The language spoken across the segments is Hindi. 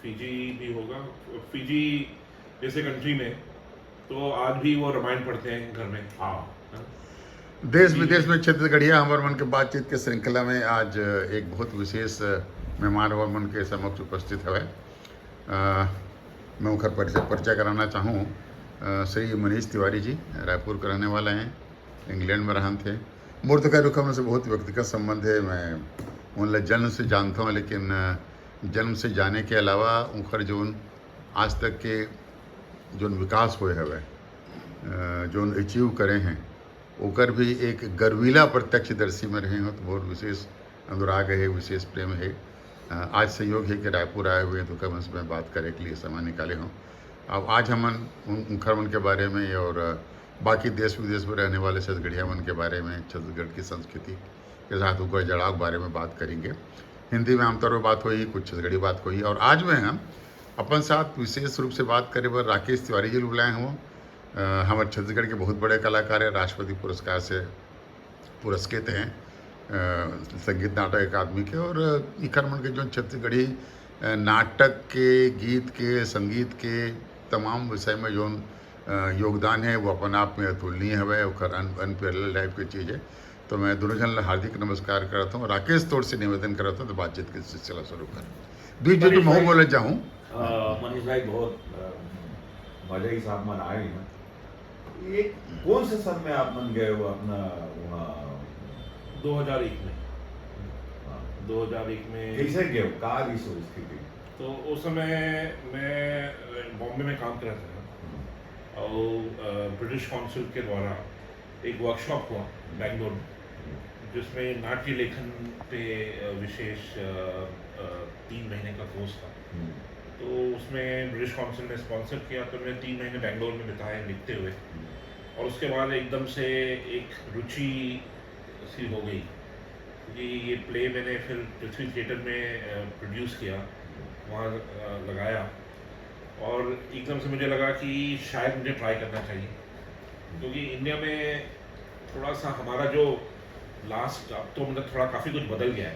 फिजी भी होगा। फिजी जैसे कंट्री में तो आज भी वो रामायण पढ़ते हैं घर में। हाँ, हाँ। देश फिजी विदेश में में छत्तीसगढ़िया हमारे मन के बातचीत के श्रृंखला में आज एक बहुत विशेष मेहमान हमारे मन के समक्ष उपस्थित है। मैं उनका परिचय कराना चाहूँ। श्री मनीष तिवारी जी रायपुर के रहने वाले हैं, इंग्लैंड में रहन थे। मूर्त का रुकम से बहुत व्यक्तिगत संबंध है। मैं उन जन्म से जानता हूँ, लेकिन जन्म से जाने के अलावा उनकर जो आज तक के जो विकास हुए हवे, जो अचीव करे हैं, ओकर भी एक गर्वीला प्रत्यक्षदर्शी में रहे हो, तो बहुत विशेष अनुराग है, विशेष प्रेम है। आज संयोग है कि रायपुर आए हुए तो कम में बात करने के लिए समय निकाले हों। अब आज हम उनखर मन के बारे में और बाकी देश विदेश में रहने वाले छत्तीसगढ़िया मन के बारे में, छत्तीसगढ़ की संस्कृति के साथ उनके जड़ाव के बारे में बात करेंगे। हिंदी में आमतौर पर बात हुई, कुछ छत्तीसगढ़ी बात हुई, और आज में हम अपन साथ विशेष रूप से बात करे पर राकेश तिवारी जी बुलाए हों। हमारे छत्तीसगढ़ के बहुत बड़े कलाकार हैं, राष्ट्रपति पुरस्कार से पुरस्कृत हैं, संगीत नाटक अकादमी के। और इकर मन के जो छत्तीसगढ़ी नाटक के, गीत के, संगीत के तमाम विषय में जो योगदान है वो अपन आप में अतुलनीय है, और अनपैरेलल टाइप की चीज़ है। तो मैं दोनों जन हार्दिक नमस्कार करता हूँ। राकेश तौर से निवेदन करता हूँ तो बातचीत के सिलसिला शुरू कर बीच जो तो मैं बोले जाऊँ। मनीष भाई बहुत मजा ही साथ मन आए हैं। ये कौन से सन में आप मन गए हो अपना वहाँ? 2001 में। हाँ। 2001 में कैसे गए हो? कहाँ रही सो स्थिति? तो उस समय मैं बॉम्बे में काम कर रहा था और ब्रिटिश काउंसिल के द्वारा एक वर्कशॉप हुआ बैंगलोर में, जिसमें नाट्य लेखन पे विशेष 3 महीने का कोर्स था। तो उसमें ब्रिटिश काउंसिल ने स्पॉन्सर किया, तो मैं 3 महीने बैंगलोर में बिताए लिखते हुए। और उसके बाद एकदम से एक रुचि सी हो गई, क्योंकि ये प्ले मैंने फिर पृथ्वी थिएटर में प्रोड्यूस किया, वहाँ लगाया, और एकदम से मुझे लगा कि शायद मुझे ट्राई करना चाहिए, क्योंकि इंडिया में थोड़ा सा हमारा जो लास्ट, अब तो मतलब थोड़ा काफ़ी कुछ बदल गया है,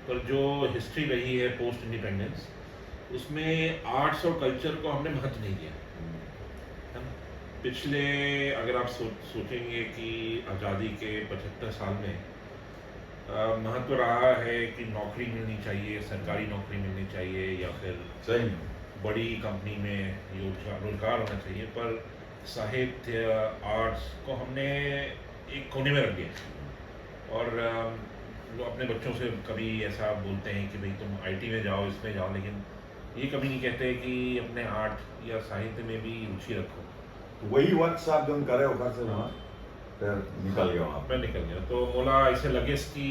पर जो हिस्ट्री रही है पोस्ट इंडिपेंडेंस, उसमें आर्ट्स और कल्चर को हमने महत्व नहीं दिया है ना। पिछले अगर आप सोचेंगे कि आज़ादी के 75 साल में महत्व रहा है कि नौकरी मिलनी चाहिए, सरकारी नौकरी मिलनी चाहिए, या फिर सही बड़ी कंपनी में रोजगार होना चाहिए, पर साहित्य, आर्ट्स को हमने एक कोने में रख दिया। और जो अपने बच्चों से कभी ऐसा बोलते हैं कि भाई तुम आईटी में जाओ, इसमें जाओ, लेकिन ये कभी नहीं कहते कि अपने आर्ट या साहित्य में भी रुचि रखो। तो वही वक्त आप जो करे उधर से वहाँ फिर निकल गया वहाँ। मैं निकल गया, तो बोला ऐसे लगे कि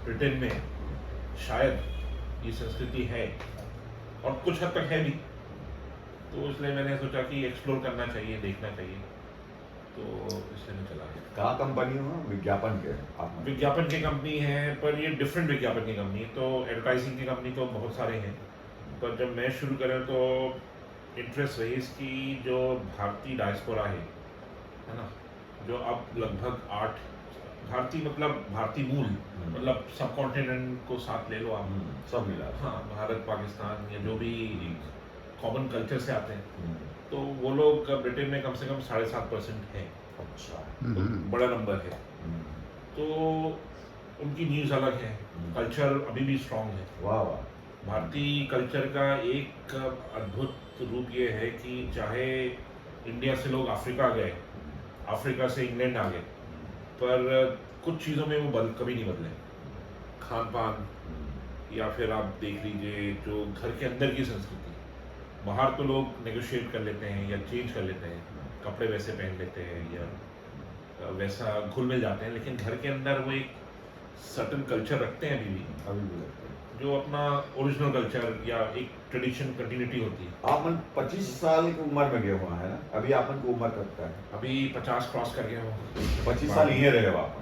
ब्रिटेन में शायद ये संस्कृति है, और कुछ हद तक है भी, तो इसलिए मैंने सोचा कि एक्सप्लोर करना चाहिए, देखना चाहिए, तो इसलिए मैं चला गया। कहाँ कंपनी हो? विज्ञापन के आप? विज्ञापन की कंपनी है, पर ये डिफरेंट विज्ञापन की कंपनी है। तो एडवर्टाइजिंग की कंपनी तो बहुत सारे हैं, पर जब मैं शुरू करें तो इंटरेस्ट रही इसकी जो भारतीय डायस्पोरा है ना, जो अब लगभग 8 भारतीय, मतलब भारतीय मूल, मतलब सब कॉन्टिनेंट को साथ ले लो आप, सब मिला। हाँ, भारत, पाकिस्तान, या जो भी कॉमन कल्चर से आते हैं, तो वो लोग ब्रिटेन में कम से कम 7.5% है। अच्छा। तो बड़ा नंबर है। तो उनकी न्यूज़ अलग है, कल्चर अभी भी स्ट्रांग है। वाह वाह। भारतीय कल्चर का एक अद्भुत रूप ये है कि चाहे इंडिया से लोग अफ्रीका गए, अफ्रीका से इंग्लैंड आ गए, पर कुछ चीज़ों में वो कभी नहीं बदले। खान पान, या फिर आप देख लीजिए जो घर के अंदर की संस्कृति, बाहर तो लोग नेगोशिएट कर लेते हैं या चेंज कर लेते हैं, कपड़े वैसे पहन लेते हैं या वैसा घुल मिल जाते हैं, लेकिन घर के अंदर वो एक सर्टन कल्चर रखते हैं अभी भी लगता है जो अपना ओरिजिनल कल्चर या एक ट्रेडिशन कंटिन्यूटी होती है। आप 25 साल की उम्र में गए हुआ है ना? अभी आपन को उम्र कब है? अभी 50 क्रॉस कर गया हूँ। 25 साल यहीं रहे हो आप?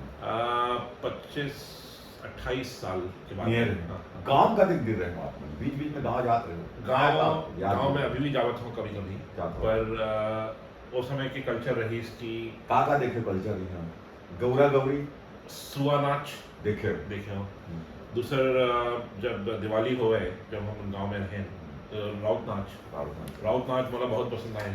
25-28 साल के बाद। यहीं रहे। गाँव का दिन रहे हो आप? बीच बीच में गाँव जाते रहे? गाँव में अभी भी जावत हूँ कभी कभी, पर उस समय की कल्चर रही इसकी। का देखे कल्चर यहाँ? गौरा गौरी, सुआ नाच देखे हो, दूसरा जब दिवाली हो गए, जब हम गांव में रहे तो राउत नाच मला बहुत पसंद आया।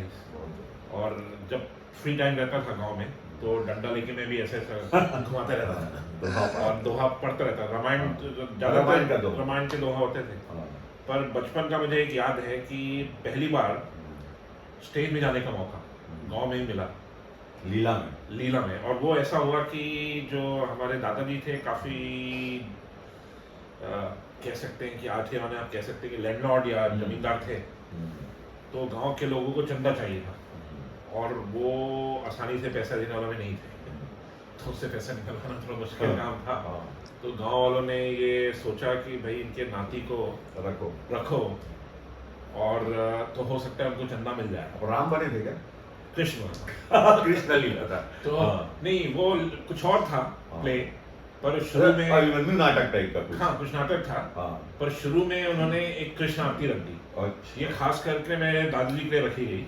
और जब फ्री टाइम रहता था गांव में तो डंडा लेके मैं भी ऐसे ऐसे घुमाता रहता था और दोहा पढ़ता रहता था। रामायण ज़्यादातर रामायण के दोहा होते थे। पर बचपन का मुझे एक याद है कि पहली बार स्टेज में जाने का मौका गांव में ही मिला, लीला में। और वो ऐसा हुआ कि जो हमारे दादाजी थे काफ़ी कह सकते हैं कि आज के ज़माने आप कह सकते हैं कि लैंडलॉर्ड या जमींदार थे। तो गांव के लोगों को चंदा चाहिए था और वो आसानी से पैसा देने वाला भी नहीं थे, तो उससे पैसा निकलवाना थोड़ा मुश्किल काम था। तो गांव वालों ने ये सोचा कि भाई इनके नाती को रखो और तो हो सकता है उनको चंदा मिल जाए। और राम बने थे क्या? कृष्ण लीला था तो नहीं, वो कुछ और था प्ले, पर शुरू में नाटक टाइप का कुछ। हाँ, कुछ नाटक था। पर शुरू में उन्होंने एक कृष्ण आरती रख दी। ये खास करके मेरे दादाजी के लिए रखी गई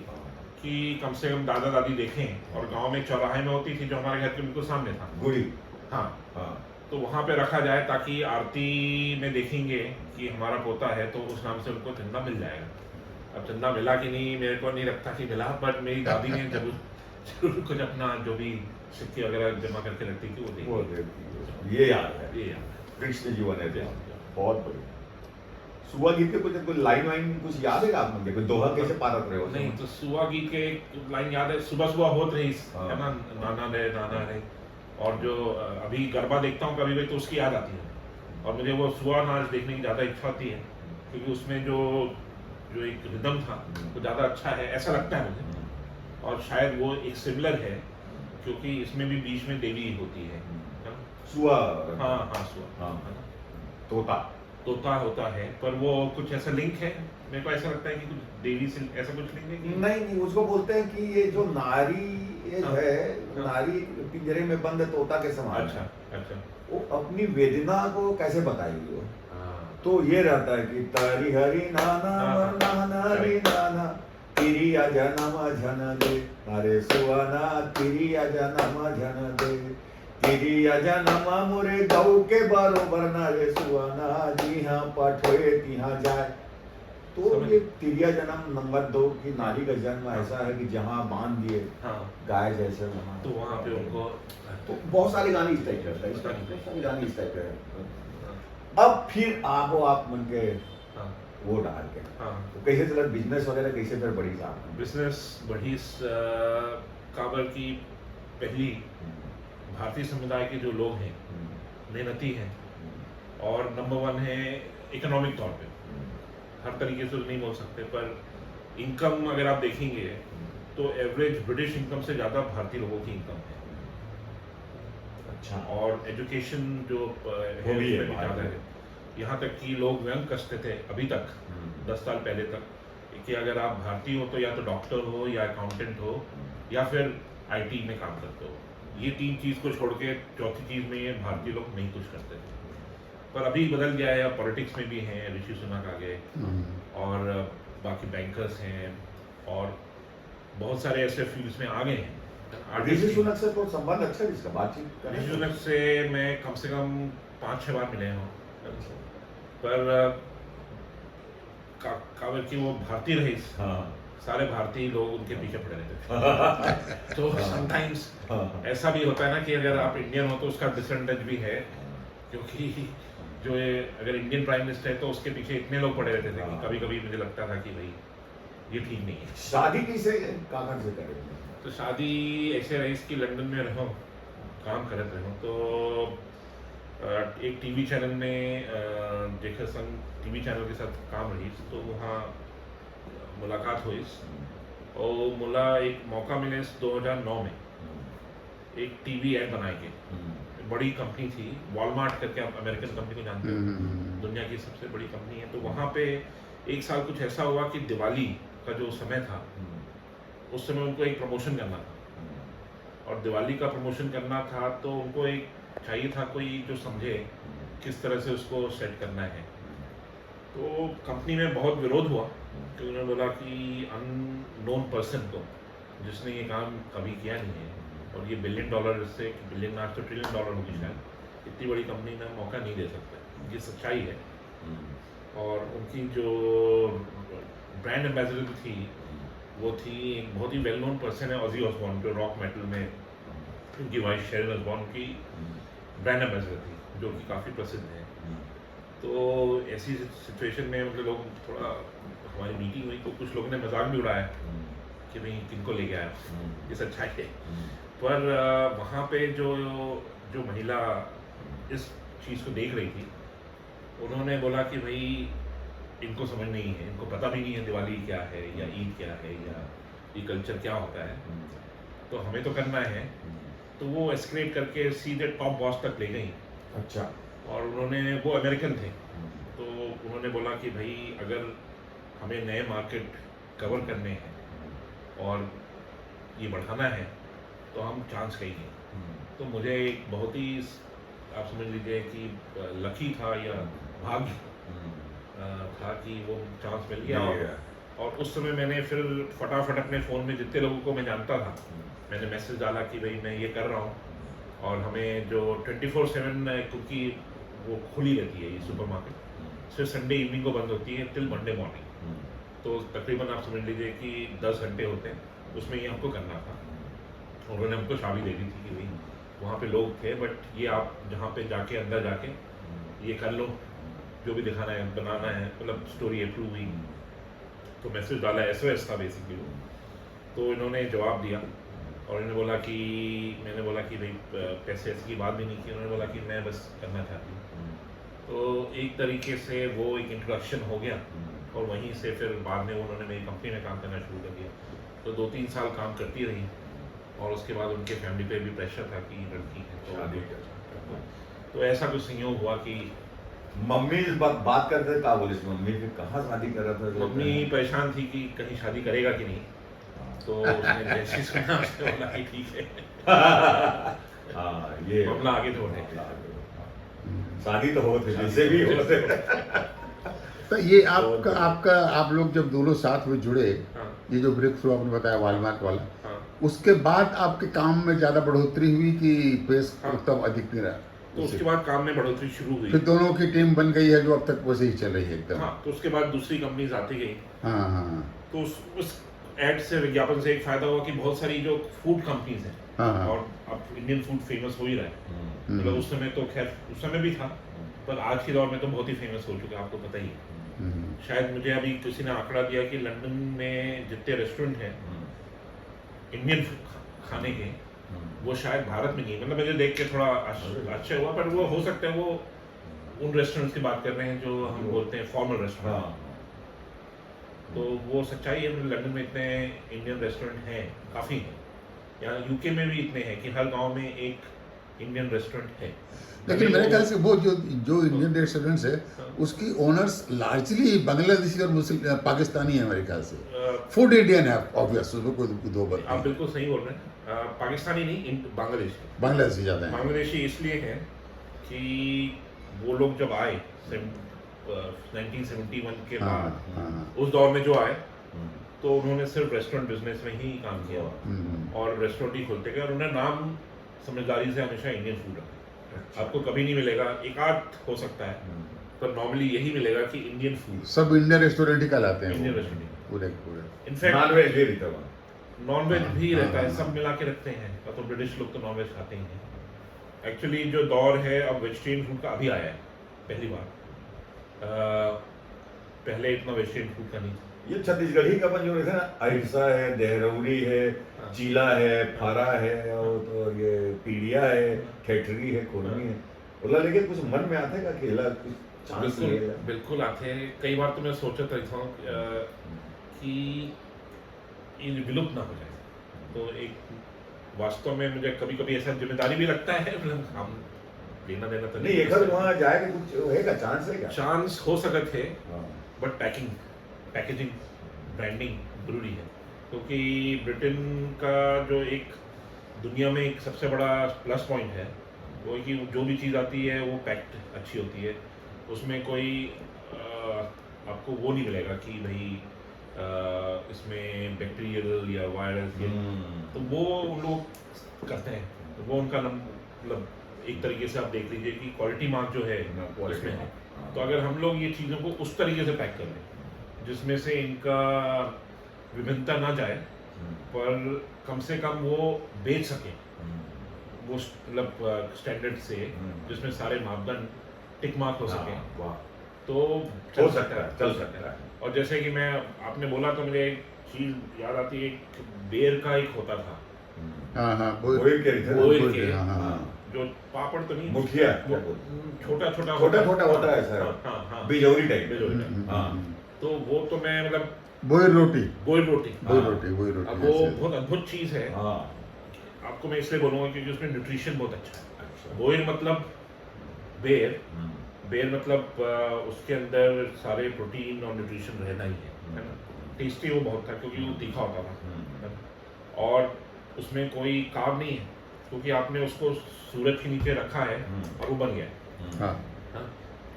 कि कम से कम दादा दादी देखें। और गांव में चौराहे में होती थी जो हमारे घर के बिल्कुल सामने था गुड़ी। हाँ, तो वहाँ पे रखा जाए ताकि आरती में देखेंगे कि हमारा पोता है तो उस नाम से उनको चंदा मिल जाएगा। अब चंदा मिला कि नहीं मेरे को नहीं लगता कि मिला, बट मेरी दादी ने जरूर कुछ अपना जो भी सिक्के वगैरह जमा करके रखती थी वो देखी। ये याद है, कृष्ण जी बने थे। बहुत बढ़िया। सुआ गीत के कुछ लाइन वाइन कुछ याद है आप मुझे? कोई दोहा कैसे पारत रहे हो? नहीं, तो सुआ गीत के लाइन याद है, सुबह सुबह होत रही है ना, नाना रे। और जो अभी गरबा देखता हूँ कभी भी तो उसकी याद आती है। और मुझे वो सुआ नाच देखने की ज़्यादा इच्छा होती है क्योंकि उसमें जो एक रिदम था वो ज़्यादा अच्छा है ऐसा लगता है मुझे। और शायद वो एक सिमिलर है क्योंकि इसमें भी बीच में देवी होती है सुआ। हाँ सुआ, तोता होता है। पर वो कुछ ऐसा लिंक है, मेरे को ऐसा लगता है कि कुछ देवी से ऐसा कुछ लिंक है कि नहीं, उसको बोलते हैं कि ये जो नारी है, नारी पिंजरे में बंद तोता के समान। अच्छा। वो अपनी वेदना को कैसे बताएगी वो? तो ये रहता है कि तारी हरी नाना नारी नाना तिरी आजा नमा झन दे, अरे सुआना तिरी आजा नमा झन दे, तिरी आजा नमा मोरे गौ के बरोबर ना रे सुआना, जी हाँ पाठोए तिहा जाए। तो ये तिरिया जन्म नंबर 2 की नारी का जन्म ऐसा है कि जहाँ बांध दिए गाय जैसे वहाँ, तो वहाँ पे उनको तो बहुत सारे गाने इस टाइप के हैं। अब फिर आप मन के वो डाल के तो कैसे चला बिजनेस वगैरह, कैसे फिर बढ़ी साहब? बिजनेस बढ़ी। काबर की पहली भारतीय समुदाय के जो लोग हैं मेहनती हैं और नंबर 1 है इकोनॉमिक तौर पे। हर तरीके से नहीं बोल सकते पर इनकम अगर आप देखेंगे तो एवरेज ब्रिटिश इनकम से ज़्यादा भारतीय लोगों की इनकम है। अच्छा। और एजुकेशन जो है ज़्यादा है। यहाँ तक कि लोग व्यंग कसते थे अभी तक 10 साल पहले तक कि अगर आप भारतीय हो तो या तो डॉक्टर हो या अकाउंटेंट हो या फिर आईटी में काम करते हो। ये 3 चीज़ को छोड़ के चौथी चीज़ में ये भारतीय लोग नहीं कुछ करते थे। पर अभी बदल गया है, पॉलिटिक्स में भी हैं, ऋषि सुनक आ गए और बाकी बैंकर्स हैं और बहुत सारे ऐसे फील्ड्स में आ गए हैं। ऋषि सुनक से तो संबंध अच्छा है इसका, बातचीत ऋषि सुनक से मैं कम से कम 5-6 बार मिले हूँ। पर काबर की वो भारतीय रहे, सारे भारतीय लोग उनके पीछे पड़े रहते थे। तो समटाइम्स ऐसा भी होता है ना कि अगर आप इंडियन हो तो उसका डिसएडवांटेज भी है क्योंकि जो अगर इंडियन प्राइम मिनिस्टर है तो उसके पीछे इतने लोग पड़े रहते थे कि कभी कभी मुझे लगता था कि भाई ये ठीक नहीं है। शादी कैसे कहाँ से करें? तो शादी ऐसे रही कि लंदन में रहो, काम करते रहो। तो एक टीवी चैनल में जेकर संग टीवी चैनल के साथ काम रही तो वहाँ मुलाकात हुई और मुला एक मौका मिले 2009 में एक टीवी ऐड बनाए के। बड़ी कंपनी थी वॉलमार्ट करके, आप अमेरिकन कंपनी को जानते हो, दुनिया की सबसे बड़ी कंपनी है। तो वहाँ पे एक साल कुछ ऐसा हुआ कि दिवाली का जो समय था उस समय उनको एक प्रमोशन करना था और दिवाली का प्रमोशन करना था तो उनको एक चाहिए था कोई जो समझे किस तरह से उसको सेट करना है। तो कंपनी में बहुत विरोध हुआ क्योंकि उन्होंने बोला कि अननोन पर्सन को जिसने ये काम कभी किया नहीं है और ये $1 बिलियन से $1 बिलियन आज तो $1 ट्रिलियन होगी शायद, इतनी बड़ी कंपनी में मौका नहीं दे सकते। ये सच्चाई है। और उनकी जो ब्रांड एम्बेसडर थी वो थी एक बहुत ही वेल नोन पर्सन है, ऑजी ऑसबॉर्न, जो रॉक मेटल में उनकी वाइफ शेरन ऑसबॉर्न की ब्रांड एम्बेसडर थी, जो कि काफ़ी प्रसिद्ध है। तो ऐसी सिचुएशन में मतलब लोग थोड़ा, हमारी मीटिंग हुई तो कुछ लोगों ने मजाक भी उड़ाया कि भाई किनको ले गया, ये सच्चाई है। पर वहाँ पे जो महिला इस चीज़ को देख रही थी, उन्होंने बोला कि भाई इनको समझ नहीं है, इनको पता भी नहीं है दिवाली क्या है या ईद क्या है या ये कल्चर क्या होता है, तो हमें तो करना है। तो वो एस्केलेट करके सीधे टॉप बॉस तक ले गई। अच्छा। और उन्होंने, वो अमेरिकन थे, तो उन्होंने बोला कि भाई अगर हमें नए मार्केट कवर करने हैं और ये बढ़ाना है तो हम चांस कहेंगे। तो मुझे एक बहुत ही, आप समझ लीजिए कि लकी था या भाग्य था कि वो चांस मिल गया। और उस समय मैंने फिर फटाफट अपने फ़ोन में जितने लोगों को मैं जानता था, मैंने मैसेज डाला कि भाई मैं ये कर रहा हूँ, और हमें जो 24/7 क्योंकि वो खुली रहती है ये सुपर मार्केट, सिर्फ संडे इवनिंग को बंद होती है टिल मंडे मॉर्निंग। तो तकरीबन आप समझ लीजिए कि 10 घंटे होते हैं, उसमें ये हमको करना था। उन्होंने हमको चाबी दे दी थी कि भाई वहाँ पे लोग थे, बट ये आप जहाँ पे जाके अंदर जाके ये कर लो, जो भी दिखाना है बनाना है, मतलब स्टोरी अप्रूव हुई। तो मैसेज डाला, SOS था बेसिकली वो। तो इन्होंने जवाब दिया और इन्होंने बोला कि, मैंने बोला कि भाई पैसे ऐसी की बात भी नहीं की, उन्होंने बोला कि मैं बस करना चाहती हूँ। तो एक तरीके से वो एक इंट्रोडक्शन हो गया, और वहीं से फिर बाद में उन्होंने मेरी कंपनी में काम करना शुरू कर दिया। तो 2-3 साल काम करती रही, और उसके बाद उनके फैमिली पे भी प्रेशर था कि लड़की है, तो ऐसा कुछ संयोग हुआ कि मम्मी इस बात करते का बोली, मम्मी फिर कहाँ शादी कर रहा था? मम्मी परेशान थी कि कहीं शादी करेगा कि नहीं। तो उसने जैसे सुना उसने बोला कि ठीक है। हाँ, ये मामला आगे तो है। शादी तो होते जैसे भी होते। तो ये आपका आप लोग जब दोनों साथ में जुड़े, हाँ। ये जो ब्रेक थ्रू आपने बताया वॉलमार्ट वाला, हाँ। उसके बाद आपके काम में ज्यादा बढ़ोतरी हुई कि पेस हाँ। तब अधिक नहीं रहा? तो उसके बाद काम में बढ़ोतरी शुरू हुई। फिर दोनों की टीम बन गई है जो अब तक वैसे ही चल रही है एकदम। हाँ, तो उसके बाद दूसरी कंपनीज आती गई। हाँ हाँ तो उस एड से, विज्ञापन से एक फायदा हुआ कि बहुत सारी जो फूड कंपनीज हैं, हाँ। और अब इंडियन फूड फेमस हो ही रहा है। मतलब उस समय तो खैर उस समय भी था, पर आज के दौर में तो बहुत ही फेमस हो चुका है, आपको पता ही है। शायद मुझे अभी किसी ने आंकड़ा दिया कि लंदन में जितने रेस्टोरेंट हैं इंडियन खाने के, वो शायद भारत में नहीं। मतलब मुझे देख के थोड़ा अच्छा हुआ, पर वो हो सकता है वो उन रेस्टोरेंट्स की बात कर रहे हैं जो हम बोलते हैं फॉर्मल रेस्टोरेंट। तो वो सच्चाई है, लंदन में इतने इंडियन रेस्टोरेंट हैं, काफ़ी हैं। यहाँ यूके में भी इतने हैं कि हर गांव में एक इंडियन रेस्टोरेंट है। लेकिन मेरे ख्याल से वो जो इंडियन रेस्टोरेंट्स है, उसकी ओनर्स लार्जली बांग्लादेशी और मुस्लिम पाकिस्तानी है मेरे ख्याल से। फूड इंडियन है ऑब्वियस, उसमें कोई दो बात आप बिल्कुल सही बोल रहे हैं। पाकिस्तानी नहीं, बांग्लादेशी ज़्यादा है। बांग्लादेशी इसलिए हैं कि वो लोग जब आए 1971 के बाद, उस दौर में जो आए, तो उन्होंने सिर्फ रेस्टोरेंट बिजनेस में ही काम किया और रेस्टोरेंट ही खोलते गए, और उन्हें नाम समझदारी से हमेशा इंडियन फूड रखा। आपको कभी नहीं मिलेगा, एक आध हो सकता है, पर नॉर्मली यही मिलेगा कि इंडियन फूड। सब इंडियन रेस्टोरेंट ही कहलाते हैं, इंडियन रेस्टोरेंट पूरे। इनफैक्ट नॉनवेज भी रहता है, नॉनवेज भी रहता है, सब मिला के रखते हैं। तो ब्रिटिश लोग तो नॉनवेज खाते ही हैं। एक्चुअली जो दौर है अब वेजिटेरियन फूड का अभी आया है पहली बार। पहले इतना वेजिटेरियन फूड का नहीं था। ये छत्तीसगढ़ ही का बन जो है ना, अहिंसा है, देहरौरी है, चीला है, फारा है, और तो ये पीड़िया है, ठेठरी है, कोरमी है। बोला लेकिन कुछ मन में आता है का खेला कुछ चांस बिल्कुल बिल्कुल आते हैं। कई बार तो मैं सोचता रहता हूँ कि ये विलुप्त ना हो जाए। तो एक वास्तव में मुझे कभी कभी ऐसा जिम्मेदारी भी लगता है, हम लेना देना तो नहीं, एक वहाँ जाए कुछ होएगा, चांस है क्या? चांस हो सकते थे, बट पैकेजिंग ब्रांडिंग जरूरी है। क्योंकि ब्रिटेन का जो एक दुनिया में एक सबसे बड़ा प्लस पॉइंट है वो कि जो भी चीज़ आती है वो पैक्ड अच्छी होती है। उसमें कोई आपको वो नहीं मिलेगा कि भाई इसमें बैक्टीरियल या वायरस, तो वो लोग करते हैं। तो वो उनका मतलब एक तरीके से आप देख लीजिए कि क्वालिटी मार्क जो है क्वालिटी उसमें है। हाँ। तो अगर हम लोग ये चीज़ों को उस तरीके से पैक कर लें जिसमें से इनका विभिन्नता ना जाए, पर कम से कम वो बेच सकें वो मतलब स्टैंडर्ड से, जिसमें सारे मापदंड टिक मार्क हो सके, वाह, तो हो सकता है, चल सकता है। और जैसे कि मैं आपने बोला तो मुझे एक चीज़ याद आती है, एक बेर का एक होता था हाँ हाँ बोइल के थे ना? बोइल के, हाँ हाँ हाँ, जो पापड़ तो नहीं, मुखिया वो छोटा छोटा छोटा होता है सर, हाँ हाँ बिजौरी टाइप। बिजौरी टाइप। हाँ। तो वो तो मैं मतलब बोइल रोटी बोइल रोटी, बोइल हाँ। रोटी बोइल रोटी अब वो ऐसे। बहुत अद्भुत चीज़ है। हाँ, आपको मैं इसलिए बोलूँगा क्योंकि उसमें न्यूट्रिशन बहुत अच्छा है। अच्छा। बोइल मतलब बेर, बेर मतलब उसके अंदर सारे प्रोटीन और न्यूट्रिशन रहना ही है ना। टेस्टी वो बहुत था क्योंकि वो तीखा होता था, है ना? और उसमें कोई कार्ब नहीं है क्योंकि आपने उसको सूरज के नीचे रखा है और वो बन गया है। हाँ हाँ?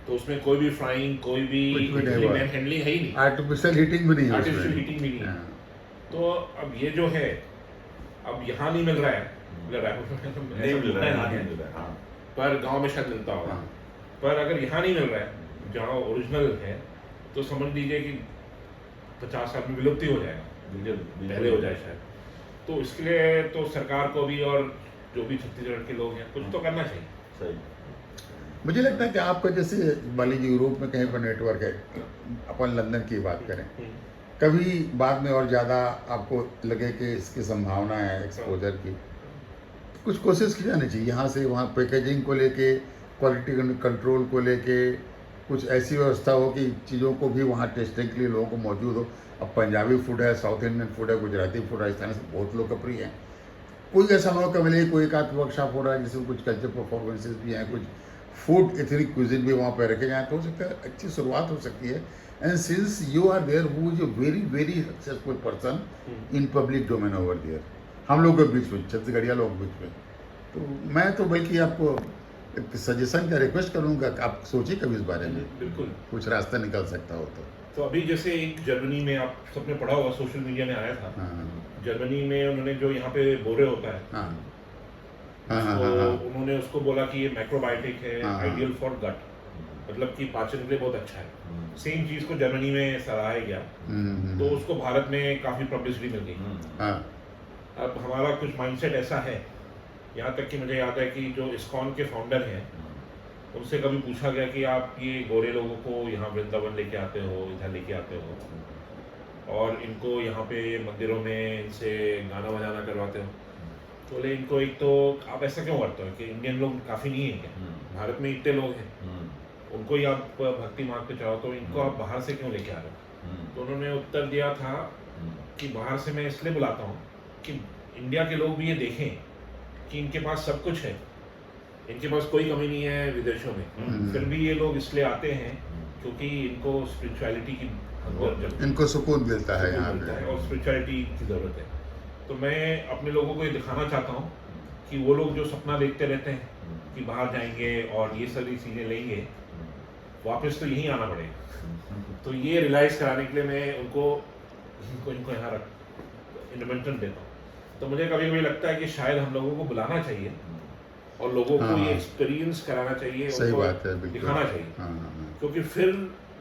तो उसमें कोई भी फ्राइंग, कोई भी कुछ भी नहीं हुआ। हैंडलिंग है ही नहीं, आर्टिफिशियल हीटिंग भी नहीं है आर्टिफिशियल उसमें। हीटिंग भी नहीं है। हाँ। तो अब ये जो है, अब यहाँ नहीं मिल रहा है, मतलब रायपुर में तो नहीं ऐसा मिल रहा है, मिलता हाँ, नहीं नहीं है, मिल रहा है, हाँ। पर गांव में शायद मिलता होगा। हाँ। पर अगर यहाँ नहीं मिल रहा है जहाँ ओरिजिनल है, तो समझ लीजिए कि 50 साल में विलुप्ति हो जाएगा, पहले हो जाए शायद। तो इसके लिए तो सरकार को भी और जो भी छत्तीसगढ़ के लोग हैं कुछ तो करना चाहिए। सही। मुझे लगता है कि आपका जैसे मान लीजिए यूरोप में कहीं पर नेटवर्क है, अपन लंदन की बात करें, कभी बाद में और ज़्यादा आपको लगे कि इसकी संभावना है एक्सपोजर की, कुछ कोशिश की जानी चाहिए यहाँ से वहाँ पैकेजिंग को लेके, क्वालिटी कंट्रोल को लेके, कुछ ऐसी व्यवस्था हो कि चीज़ों को भी वहाँ टेस्टिंग के लिए लोगों को मौजूद हो। अब पंजाबी फूड है, साउथ इंडियन फूड है, गुजराती फूड राजस्थानी से बहुत लोकप्रिय है। कोई ऐसा मौका मिले, कोई एक आध वर्कशॉप हो रहा है जिसमें कुछ कल्चर परफॉर्मेंसेज भी हैं, कुछ फूड एथनिक क्विजिन भी वहाँ पर रखे जाएँ, तो हो सकता है अच्छी शुरुआत हो सकती है। And since you are there who is a very very successful person in public domain over there, हम लोग के बीच में, छत्तीसगढ़िया लोगों के बीच में, तो मैं तो बल्कि आपको एक सजेशन का रिक्वेस्ट करूँगा कि आप सोचिए कभी इस बारे में, बिल्कुल। कुछ रास्ता निकल सकता हो तो अभी जैसे एक जर्मनी में, आप सबने पढ़ा होगा, सोशल मीडिया में आया था, हाँ जर्मनी में उन्होंने जो यहाँ पे बोरे होता है, हाँ हाँ हाँ तो हाँ हाँ उन्होंने उसको बोला कि ये मैक्रोबायोटिक है, हाँ, हाँ। आइडियल फॉर गट, मतलब कि पाचन के लिए बहुत अच्छा है। सेम चीज़ को जर्मनी में सराहा गया, तो उसको भारत में काफ़ी पब्लिसिटी मिल गई। हाँ अब हमारा कुछ माइंडसेट ऐसा है, यहाँ तक कि मुझे याद है कि जो इस्कॉन के फाउंडर हैं, उनसे कभी पूछा गया कि आप ये गोरे लोगों को यहाँ वृंदावन लेके आते हो, इधर लेके आते हो, और इनको यहाँ पे मंदिरों में इनसे गाना बजाना करवाते हो, तो बोले इनको एक तो आप ऐसा क्यों करते हो कि इंडियन लोग काफ़ी नहीं है क्या, भारत में इतने लोग हैं, उनको ही आप भक्ति मार्ग पे चाहो, तो इनको आप बाहर से क्यों लेके आ रहे हो। तो उन्होंने उत्तर दिया था कि बाहर से मैं इसलिए बुलाता हूँ कि इंडिया के लोग भी ये देखें कि इनके पास सब कुछ है, इनके पास कोई कमी नहीं है विदेशों में, फिर भी ये लोग इसलिए आते हैं क्योंकि इनको स्पिरिचुअलिटी की इनको सुकून मिलता है यहाँ मिलता है पे। और स्पिरिचुअलिटी की ज़रूरत है। तो मैं अपने लोगों को ये दिखाना चाहता हूँ कि वो लोग जो सपना देखते रहते हैं कि बाहर जाएंगे और ये सारी चीज़ें लेंगे, वापस तो यहीं आना पड़ेगा। तो ये रियलाइज़ कराने के लिए मैं इनको यहाँ इन्वेंशन देता हूँ। तो मुझे कभी कभी लगता है कि शायद हम लोगों को बुलाना चाहिए और लोगों को ये एक्सपीरियंस कराना चाहिए, सही उनको बात है, बिल्कुल दिखाना चाहिए, हाँ हाँ क्योंकि फिर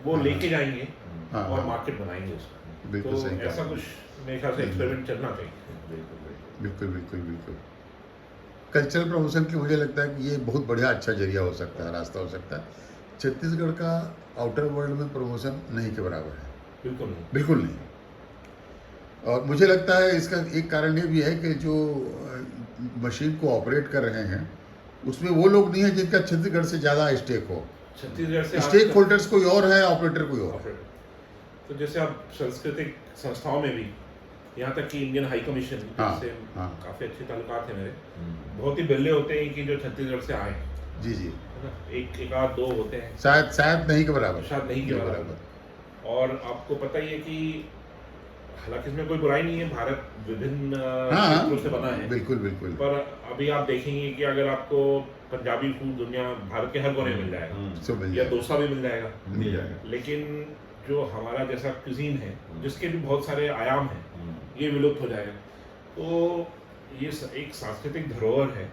वो लेके जाएंगे हाँ, और हाँ। मार्केट बनाएंगे उसका। बिल्कुल तो सही कहा। ऐसा कुछ मेरे ख्याल से एक्सपेरिमेंट चलना चाहिए। बिल्कुल बिल्कुल बिल्कुल। कल्चरल प्रमोशन की मुझे लगता है कि ये बहुत बढ़िया अच्छा जरिया हो सकता है, रास्ता हो सकता है। छत्तीसगढ़ का आउटर वर्ल्ड में प्रमोशन नहीं के बराबर है, बिल्कुल नहीं। बिल्कुल नहीं। और मुझे लगता है इसका एक कारण ये भी है कि जो मशीन को ऑपरेट कर रहे हैं उसमें वो लोग नहीं है जिनका छत्तीसगढ़ से ज़्यादा स्टेक हो। छत्तीसगढ़ से स्टेक होल्डर्स कोई और है, ऑपरेटर कोई और है। तो जैसे आप सांस्कृतिक संस्थाओं में भी, यहाँ तक कि इंडियन हाई कमीशन हाँ, से हाँ। काफ़ी अच्छे ताल्लुकात हैं मेरे, बहुत ही बिल्ले होते हैं कि जो छत्तीसगढ़ से आए, जी जी, है ना, एक आध दो होते हैं, शायद नहीं के बराबर, शायद नहीं के बराबर। और आपको पता ही है कि हालांकि इसमें कोई बुराई नहीं है, भारत विभिन्न क्षेत्रों से बना है, बिल्कुल बिल्कुल। पर अभी आप देखेंगे कि अगर आपको पंजाबी फूड दुनिया भारत के हर कोने में मिल जाएगा, या डोसा भी मिल जाएगा, लेकिन जो हमारा जैसा कुजीन है जिसके भी बहुत सारे आयाम हैं, ये विलुप्त हो जाएगा। तो ये एक सांस्कृतिक धरोहर है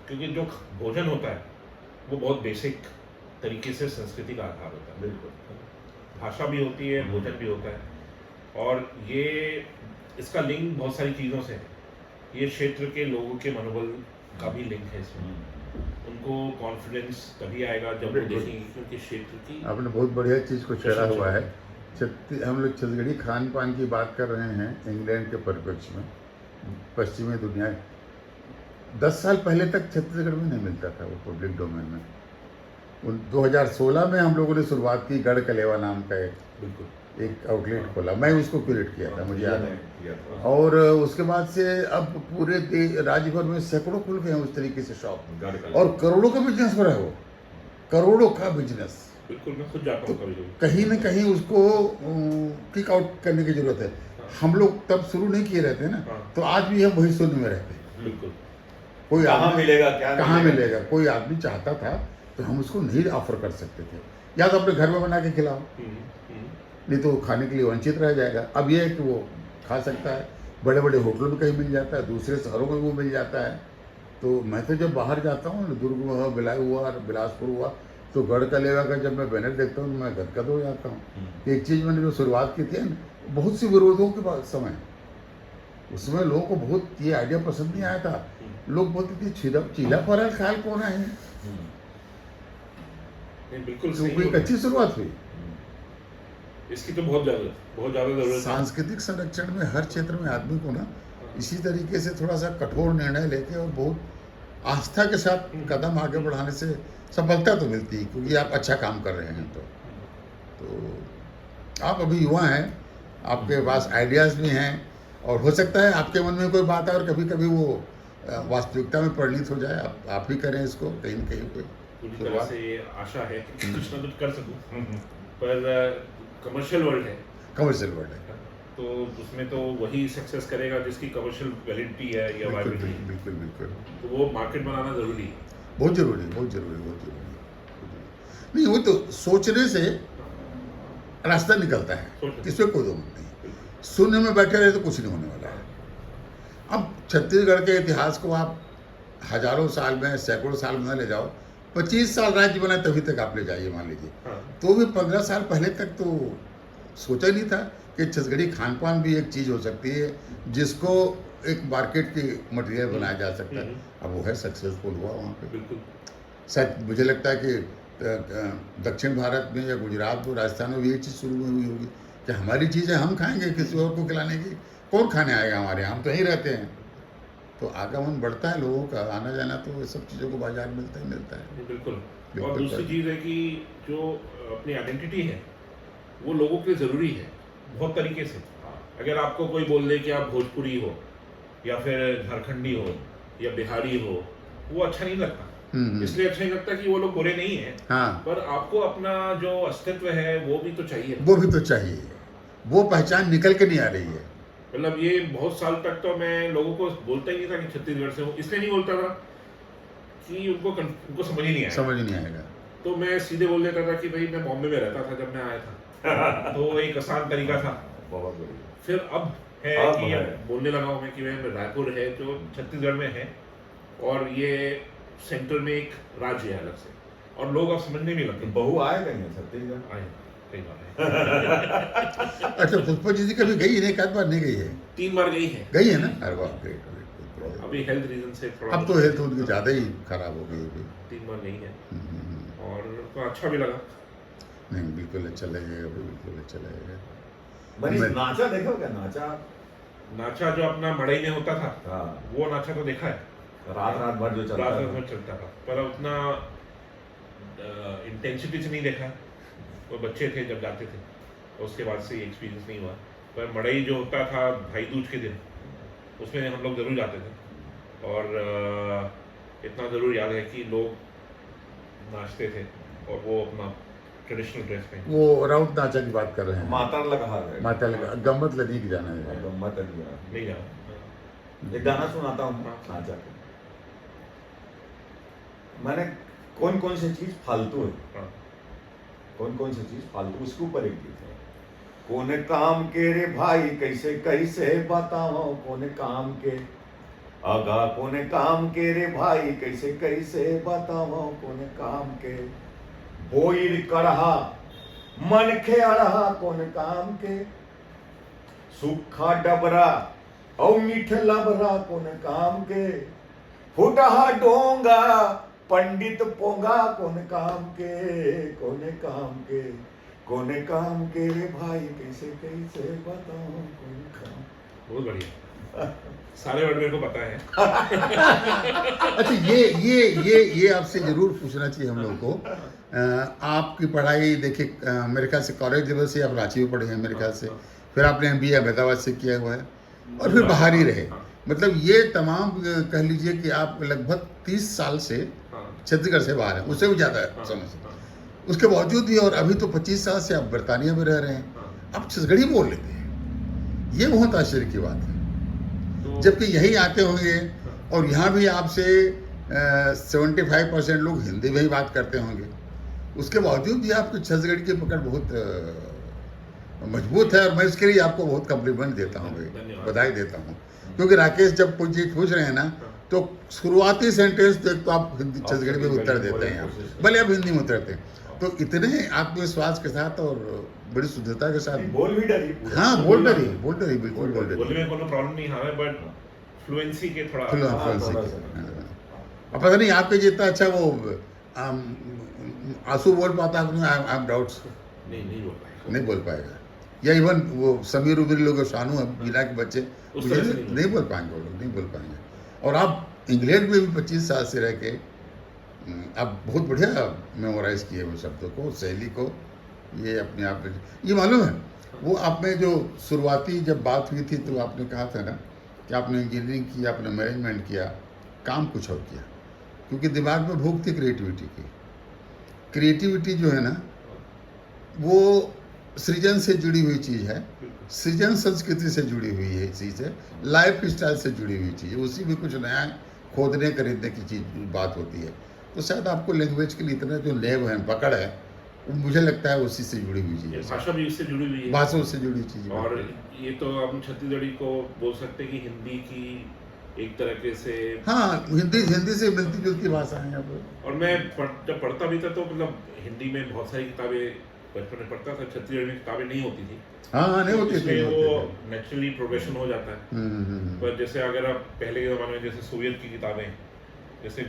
क्योंकि जो भोजन होता है वो बहुत बेसिक तरीके से संस्कृति का आधार होता है। बिल्कुल। भाषा भी होती है, भोजन भी होता है, और ये इसका लिंक बहुत सारी चीज़ों से है। ये क्षेत्र के लोगों के मनोबल का भी लिंक है इसमें। उनको कॉन्फिडेंस तभी आएगा जब वो बिल्कुल। देखेंगे कि उनके क्षेत्र की आपने बहुत बढ़िया चीज़ को छेड़ा हुआ है। हम लोग छत्तीसगढ़ी खान पान की बात कर रहे हैं इंग्लैंड के परिप्रेक्ष्य में। पश्चिमी दुनिया 10 साल पहले तक छत्तीसगढ़ में नहीं मिलता था वो पब्लिक डोमेन में। 2016 में हम लोगों ने शुरुआत की, गढ़ कलेवा नाम का बिल्कुल एक आउटलेट खोला, मैं उसको क्रिएट किया था, मुझे याद है। किया था। और उसके बाद से अब पूरे राज्य भर में सैकड़ों खुल गए हैं उस तरीके से शॉप, गाड़ी का- और करोड़ों का बिजनेस हो रहा है वो, करोड़ों का बिजनेस। बिल्कुल, मैं खुद जाता हूँ कभी कभी। कहीं ना कहीं उसको किक आउट करने की जरूरत है। हम लोग तब शुरू नहीं किए रहते ना, हाँ। तो आज भी हम वही शून्य में रहते हैं। बिल्कुल। कोई कहाँ आदमी- मिलेगा, क्या कहाँ मिलेगा, कोई आदमी चाहता था तो हम उसको नहीं ऑफर कर सकते थे, या तो अपने घर में बना के खिलाओ, नहीं तो खाने के लिए वंचित रह जाएगा। अब ये है कि वो खा सकता है, बड़े बड़े होटलों में कहीं मिल जाता है, दूसरे शहरों में वो मिल जाता है। तो मैं तो जब बाहर जाता हूँ, दुर्ग हुआ, भिलाई हुआ, बिलासपुर हुआ, तो गढ़ कलेवा का जब मैं बैनर देखता हूँ तो मैं गदगद हो जाता हूँ। एक चीज़ मैंने जो शुरुआत की थी ना, बहुत सी विरोधों के बाद समय, उसमें लोगों को बहुत ये आइडिया पसंद नहीं आया था। लोग बोलते थे चीला फराल ख्याल कौन है, नहीं, बिल्कुल तो सही कोई बोल रहे अच्छी शुरुआत हुई। हैं। इसकी तो बहुत ज़्यादा जरूरत है। सांस्कृतिक संरक्षण में हर क्षेत्र में आदमी को ना इसी तरीके से थोड़ा सा कठोर निर्णय लेके और बहुत आस्था के साथ कदम आगे बढ़ाने से सफलता तो मिलती है, क्योंकि आप अच्छा काम कर रहे हैं। तो आप अभी युवा हैं, आपके पास आइडियाज़ भी हैं, और हो सकता है आपके मन में कोई बात है और कभी कभी वो वास्तविकता में परिणित हो जाए। आप ही करें इसको कहीं न कहीं कोई पूरी तरह शुरुआत। से आशा है कि कुछ ना कुछ कर सकूं, पर कमर्शियल वर्ल्ड है, कमर्शियल वर्ल्ड है। तो उसमें तो वही सक्सेस करेगा जिसकी कमर्शियल वैलिडिटी है या बिल्कुल वायबिलिटी है। बिल्कुल बिल्कुल, तो वो मार्केट बनाना ज़रूरी है। बहुत जरूरी, बहुत जरूरी, बहुत जरूरी। नहीं, वो तो सोचने से रास्ता निकलता है, सोचने। इसमें कोई दो मत नहीं। शून्य में बैठे रहे तो कुछ नहीं होने वाला है। अब छत्तीसगढ़ के इतिहास को आप हजारों साल में, सैकड़ों साल में न ले जाओ, 25 साल राज्य बना तभी तक आप ले जाइए, मान लीजिए, हाँ, तो भी 15 साल पहले तक तो सोचा ही नहीं था कि छत्तीसगढ़ी खान पान भी एक चीज़ हो सकती है जिसको एक मार्केट की मटेरियल बनाया जा सकता है। अब वो है, सक्सेसफुल हुआ वहाँ पे। बिल्कुल। शायद मुझे लगता है कि दक्षिण भारत में या गुजरात में, राजस्थान में भी ये चीज़ शुरू हुई होगी कि हमारी चीज़ें हम खाएंगे, किसी और को खिलाने की कौन खाने आएगा हमारे यहाँ, हम तो यहीं रहते हैं। तो आगमन बढ़ता है लोगों का, आना जाना, तो ये सब चीज़ों को बाजार मिलता ही मिलता है। बिल्कुल। बिल्कुल और दूसरी सर। चीज़ है कि जो अपनी आइडेंटिटी है वो लोगों के लिए ज़रूरी है बहुत तरीके से। अगर आपको कोई बोल दे कि आप भोजपुरी हो या फिर झारखंडी हो या बिहारी हो, वो अच्छा नहीं लगता। इसलिए अच्छा नहीं लगता कि वो लोग बुरे नहीं हैं, हाँ, पर आपको अपना जो अस्तित्व है वो भी तो चाहिए। वो भी तो चाहिए, वो पहचान निकल के नहीं आ रही है। मतलब ये बहुत साल तक तो मैं लोगों को बोलता ही नहीं था कि छत्तीसगढ़ से हूँ, इसलिए नहीं बोलता था कि उनको समझ ही नहीं आया। समझ नहीं आएगा। तो मैं सीधे बोल देता था कि भाई मैं बॉम्बे में रहता था जब मैं आया था। तो एक आसान तरीका था। बहुत बढ़िया। फिर अब है अब कि है। बोलने लगा हूँ मैं कि मैं रायपुर है जो छत्तीसगढ़ में है, और ये सेंटर में एक राज्य है अलग से, और लोग अब समझने भी लगते हैं। बहू आए कहीं छत्तीसगढ़? आए, कई बार है। अच्छा, पुष्पा जी से कभी गई नहीं, एक बार नहीं गई है? 3 बार गई है। गई है ना? अरे वाह, ग्रेट ग्रेट। अभी हेल्थ रीजन से थोड़ा अब तो हेल्थ उनकी ज़्यादा ही खराब हो गई है। 3 बार गई है, हम्म। और उनको अच्छा भी लगा। नहीं, बिल्कुल अच्छा लगेगा, बिल्कुल अच्छा लगेगा। मनीष, मैं- नाचा देखो क्या? नाचा नाचा जो अपना मड़ई में होता था, हाँ, वो नाचा तो देखा है, रात रात भर जो चलता रात था। में चलता था, पर उतना इंटेंसिटी से नहीं देखा। वो बच्चे थे जब जाते थे, तो उसके बाद से ये एक्सपीरियंस नहीं हुआ। पर मड़ई जो होता था भाई दूज के दिन, उसमें हम लोग ज़रूर जाते थे, और इतना ज़रूर याद है कि लोग नाचते थे और वो अपना ट्रेडिशनल ड्रेस में। वो राउत नाचा की बात कर रहे हैं। मातर लगा है। माता लगा, गम्मत लदी की जाना है। गम्मत लगी है। नहीं जाना। एक गाना सुनाता हूँ नाचा के। मैंने कौन कौन सी चीज फालतू है, हाँ, कौन कौन सी चीज फालतू, उसके ऊपर एक गीत है। कौन काम के रे भाई, कैसे कैसे बताओ, कौन काम के, आगा कोने काम के रे भाई कैसे कैसे बताओ कोने काम के बोइर कढ़ा मन खे अढ़ा कोने काम के सूखा डबरा और मीठ लबरा कोने काम के फुटहा डोंगा पंडित पोंगा कोने काम के रे भाई कैसे कैसे बताओ कोने काम। बहुत बढ़िया, सारे वर्ड मेरे को पता है। अच्छा, ये आपसे जरूर पूछना चाहिए हम लोग को। आपकी पढ़ाई देखिए, मेरे ख्याल से कॉलेज लेवल से आप रांची में पढ़े हैं मेरे ख्याल से, फिर आपने MBA अहमदाबाद से किया हुआ है और फिर बाहर ही रहे। मतलब ये तमाम कह लीजिए कि आप लगभग 30 साल से छत्तीसगढ़ से बाहर हैं, उससे भी ज़्यादा समय से। उसके बावजूद भी, और अभी तो 25 साल से आप बरतानिया में रह रहे हैं, आप छत्तीसगढ़ी बोल लेते हैं। ये बहुत आश्चर्य की बात है, जबकि यहीं आते होंगे और यहाँ भी आपसे 75% लोग हिंदी में ही बात करते होंगे, उसके बावजूद भी आपकी छत्तीसगढ़ी की पकड़ बहुत मजबूत है। और मैं इसके लिए आपको बहुत कम्प्लीमेंट देता हूँ, बधाई देता हूँ। क्योंकि राकेश जब कोई चीज़ पूछ रहे हैं ना, तो शुरुआती सेंटेंस तो आप हिंदी छत्तीसगढ़ी में उत्तर देते हैं, भले आप हिंदी में उतरते हैं। तो इतने आत्मविश्वास के साथ और बड़ी शुद्धता के साथ बोल भी डरी। हाँ, बोल डरी, बिल्कुल बोल डरी। बोलने में कोई प्रॉब्लम नहीं है, बट फ्लुएंसी के थोड़ा और पता नहीं आपके जितना अच्छा वो आंसू बोल पाता है, आई एम डाउट्स नहीं बोल पाएगा। या इवन वो समीर उमीर लोग, शानू मीरा के बच्चे नहीं बोल पाएंगे, वो लोग नहीं बोल पाएंगे। और आप इंग्लैंड में भी 25 साल से रह के आप बहुत बढ़िया मेमोराइज किए हुए शब्दों को, शैली को। ये अपने आप में ये मालूम है, वो आप में जो शुरुआती जब बात हुई थी तो आपने कहा था ना कि आपने इंजीनियरिंग किया, आपने मैनेजमेंट किया, काम कुछ और किया, क्योंकि दिमाग में भूख थी क्रिएटिविटी की। क्रिएटिविटी जो है ना, वो सृजन से जुड़ी हुई चीज़ है, सृजन संस्कृति से जुड़ी हुई है चीज़ है, लाइफ स्टाइल से जुड़ी हुई चीज़ है। उसी में कुछ नया खोदने खरीदने की चीज़ बात होती है। तो शायद आपको लैंग्वेज के लिए इतना जो लेव है, पकड़ है, वो मुझे लगता है उसी से जुड़ी हुई चीज़ है। भाषा भी इससे जुड़ी हुई है, भाषा से जुड़ी चीज़ है। और ये तो हम छत्तीसगढ़ी को बोल सकते हैं कि हिंदी की एक तरीके से, हाँ, हिंदी से मिलती जुलती भाषा है यहाँ पर। और मैं जब पढ़ता भी था तो मतलब हिंदी में बहुत सारी किताबें बचपन में पढ़ता था, छत्तीसगढ़ी में किताबें नहीं होती थी। हाँ, नहीं होती थी, वो नेचुरली प्रोग्रेशन हो जाता है। पर जैसे अगर आप पहले के ज़माने में जैसे सोवियत की किताबें, जैसे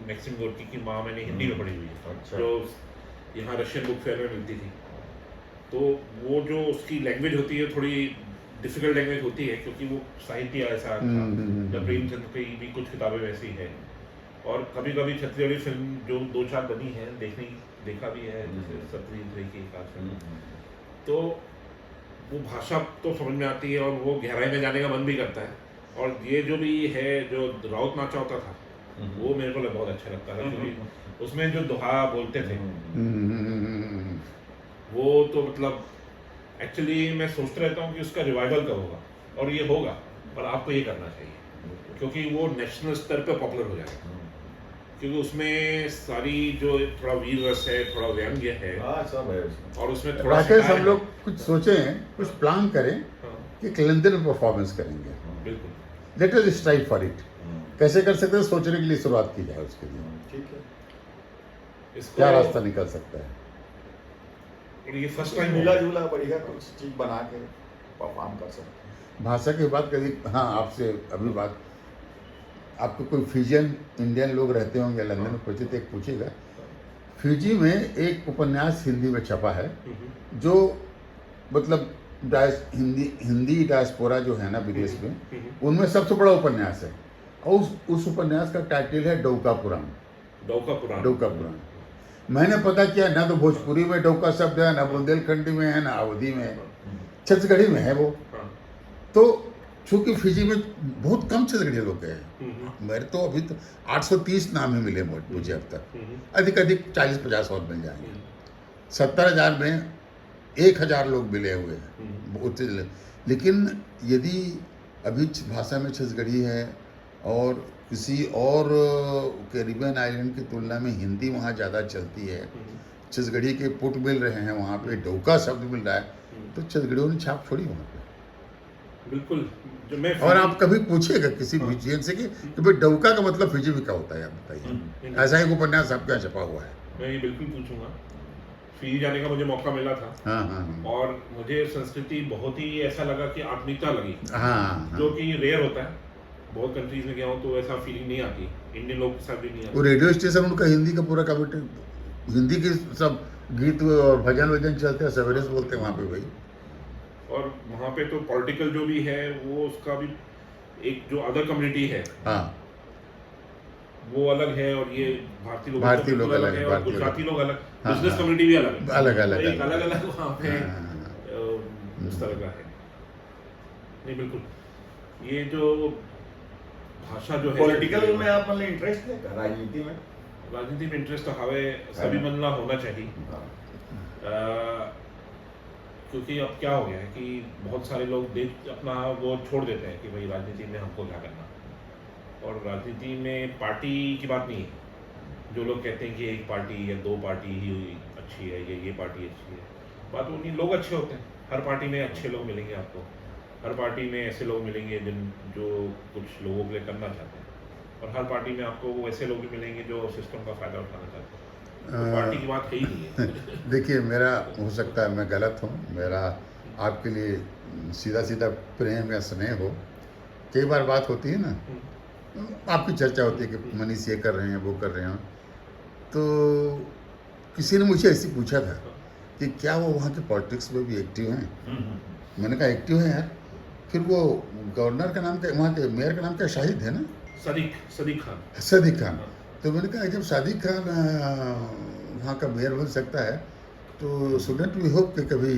मैक्सिम गोर्की की माँ मैंने हिंदी में पढ़ी हुई है, जो यहाँ रशियन बुक फेयर में मिलती थी। तो वो जो उसकी लैंग्वेज होती है, थोड़ी डिफिकल्ट लैंग्वेज होती है, क्योंकि वो साहित्य ऐसा था। जब प्रेमचंद की भी कुछ किताबें वैसी हैं। और कभी कभी छत्तीसगढ़ी फिल्म जो 2-4 बनी है, देखा भी है, जैसे सतरी की एक फिल्म, तो वो भाषा तो समझ में आती है और वो गहराई में जाने का मन भी करता है। और ये जो भी है, जो राउत नाचा होता था, वो मेरे को बहुत अच्छा लगता था, क्योंकि उसमें जो दोहा बोलते थे, वो तो मतलब एक्चुअली मैं सोचता रहता हूँ कि उसका रिवाइवल कब होगा, और ये होगा, पर आपको ये करना चाहिए, क्योंकि वो नेशनल स्तर पे पॉपुलर हो जाएगा। क्योंकि उसमें सारी जो थोड़ा वीर रस है, थोड़ा व्यंग्य है, सब है उसमें। और उसमें थोड़ा हम लोग कुछ सोचें, कुछ प्लान करें कि कैलेंडर में परफॉर्मेंस करेंगे। बिल्कुल, let us strive for it. कैसे कर सकते हैं, सोचने के लिए शुरुआत की जाए उसके लिए। ठीक है, क्या रास्ता निकल सकता है। और ये फर्स्ट टाइम मिला जुला बढ़िया कुछ चीज बना के परफॉर्म कर सकते हैं। भाषा की बात करी, हाँ, आपसे अभी बात, आपको कोई फिजियन इंडियन लोग रहते होंगे लंदन में, परिचित एक पूछेगा। फिजी में एक उपन्यास हिंदी में छपा है, जो मतलब हिंदी डायस्पोरा जो है ना विदेश में, उनमें सबसे बड़ा उपन्यास है। और उस उपन्यास का टाइटल है डौका पुराण। मैंने पता किया, ना तो भोजपुरी में डौका शब्द है, ना बुंदेलखंडी में है, ना अवधी में है, छत्तीसगढ़ी में है वो। तो चूंकि फिजी में बहुत कम छत्तीसगढ़ी लोग हैं, मेरे तो अभी तो 830 नाम ही मिले मुझे अब तक, अधिक 40-50 और मिल जाएंगे। 70,000 में 1,000 लोग मिले हुए हैं। लेकिन यदि अभी भाषा में छत्तीसगढ़ी है और किसी और कैरिबियन आइलैंड की तुलना में हिंदी वहाँ ज़्यादा चलती है, छत्तीसगढ़ी के पुट मिल रहे हैं वहाँ पे, डौका शब्द मिल रहा है, तो छत्तीसगढ़ियों ने छाप छोड़ी वहाँ पे। बिल्कुल। जो मैं और आप कभी पूछिएगा किसी म्यूजियम से कि भाई डौका का मतलब फिजी का होता है, आप बताइए। ऐसा एक उपन्यास आपके यहाँ छपा हुआ है। मैं ये बिल्कुल पूछूंगा। फिजी जाने का मुझे मौका मिला था हाँ हाँ और मुझे संस्कृति बहुत ही ऐसा लगा कि आत्मीयता लगी, हाँ जो हाँ। कि रेयर होता है। बहुत कंट्रीज में गया हूँ तो ऐसा फीलिंग नहीं आती, इंडियन लोग के साथ भी नहीं वो आती। रेडियो स्टेशन उनका हिंदी का पूरा कमिटी, हिंदी के सब गीत और भजन वजन चलते हैं, सवेरे से बोलते हैं वहाँ पे भाई। और वहाँ पे तो पॉलिटिकल जो भी है वो उसका भी एक जो अदर कम्युनिटी है हाँ, वो अलग है, और ये भारतीय लोग भारतीय लोग अलग है, है, और भारतीय गुजराती लोग। लोग अलग, हाँ, बिजनेस हाँ। कम्युनिटी भी अलग है, अलग अलग तो एक अलग अलग अलग वहाँ पे हाँ। उस तरह का है। नहीं बिल्कुल, ये जो भाषा जो है पॉलिटिकल में आप मतलब इंटरेस्ट है क्या? राजनीति में? राजनीति में इंटरेस्ट तो हवे सभी बनना होना चाहिए। क्योंकि अब क्या हो गया है कि बहुत सारे लोग देश अपना वो छोड़ देते हैं कि भाई राजनीति में हमको क्या करना, और राजनीति में पार्टी की बात नहीं है। जो लोग कहते हैं कि एक पार्टी या दो पार्टी ही अच्छी है, ये पार्टी अच्छी है, बात वो नहीं। लोग अच्छे होते हैं, हर पार्टी में अच्छे लोग मिलेंगे आपको, हर पार्टी में ऐसे लोग मिलेंगे जो कुछ लोगों के लिए करना चाहते हैं, और हर पार्टी में आपको वो ऐसे लोग भी मिलेंगे जो सिस्टम का फ़ायदा उठाना चाहते हैं। तो पार्टी की बात है ही नहीं है। देखिए, मेरा हो सकता है मैं गलत हूँ, मेरा आपके लिए सीधा सीधा प्रेम या स्नेह हो। कई बार बात होती है ना, आपकी चर्चा होती है कि मनीष ये कर रहे हैं, वो कर रहे हैं, तो किसी ने मुझे ऐसे पूछा था कि क्या वो वहाँ के पॉलिटिक्स में भी एक्टिव हैं। मैंने कहा एक्टिव है यार। फिर वो गवर्नर का नाम क्या, वहाँ के मेयर का नाम क्या, शाहिद है ना, सदीक खान। सदीक खान। तो मैंने कहा जब सदीक खान वहाँ का मेयर बन सकता है तो स्टूडेंट वी होप कि कभी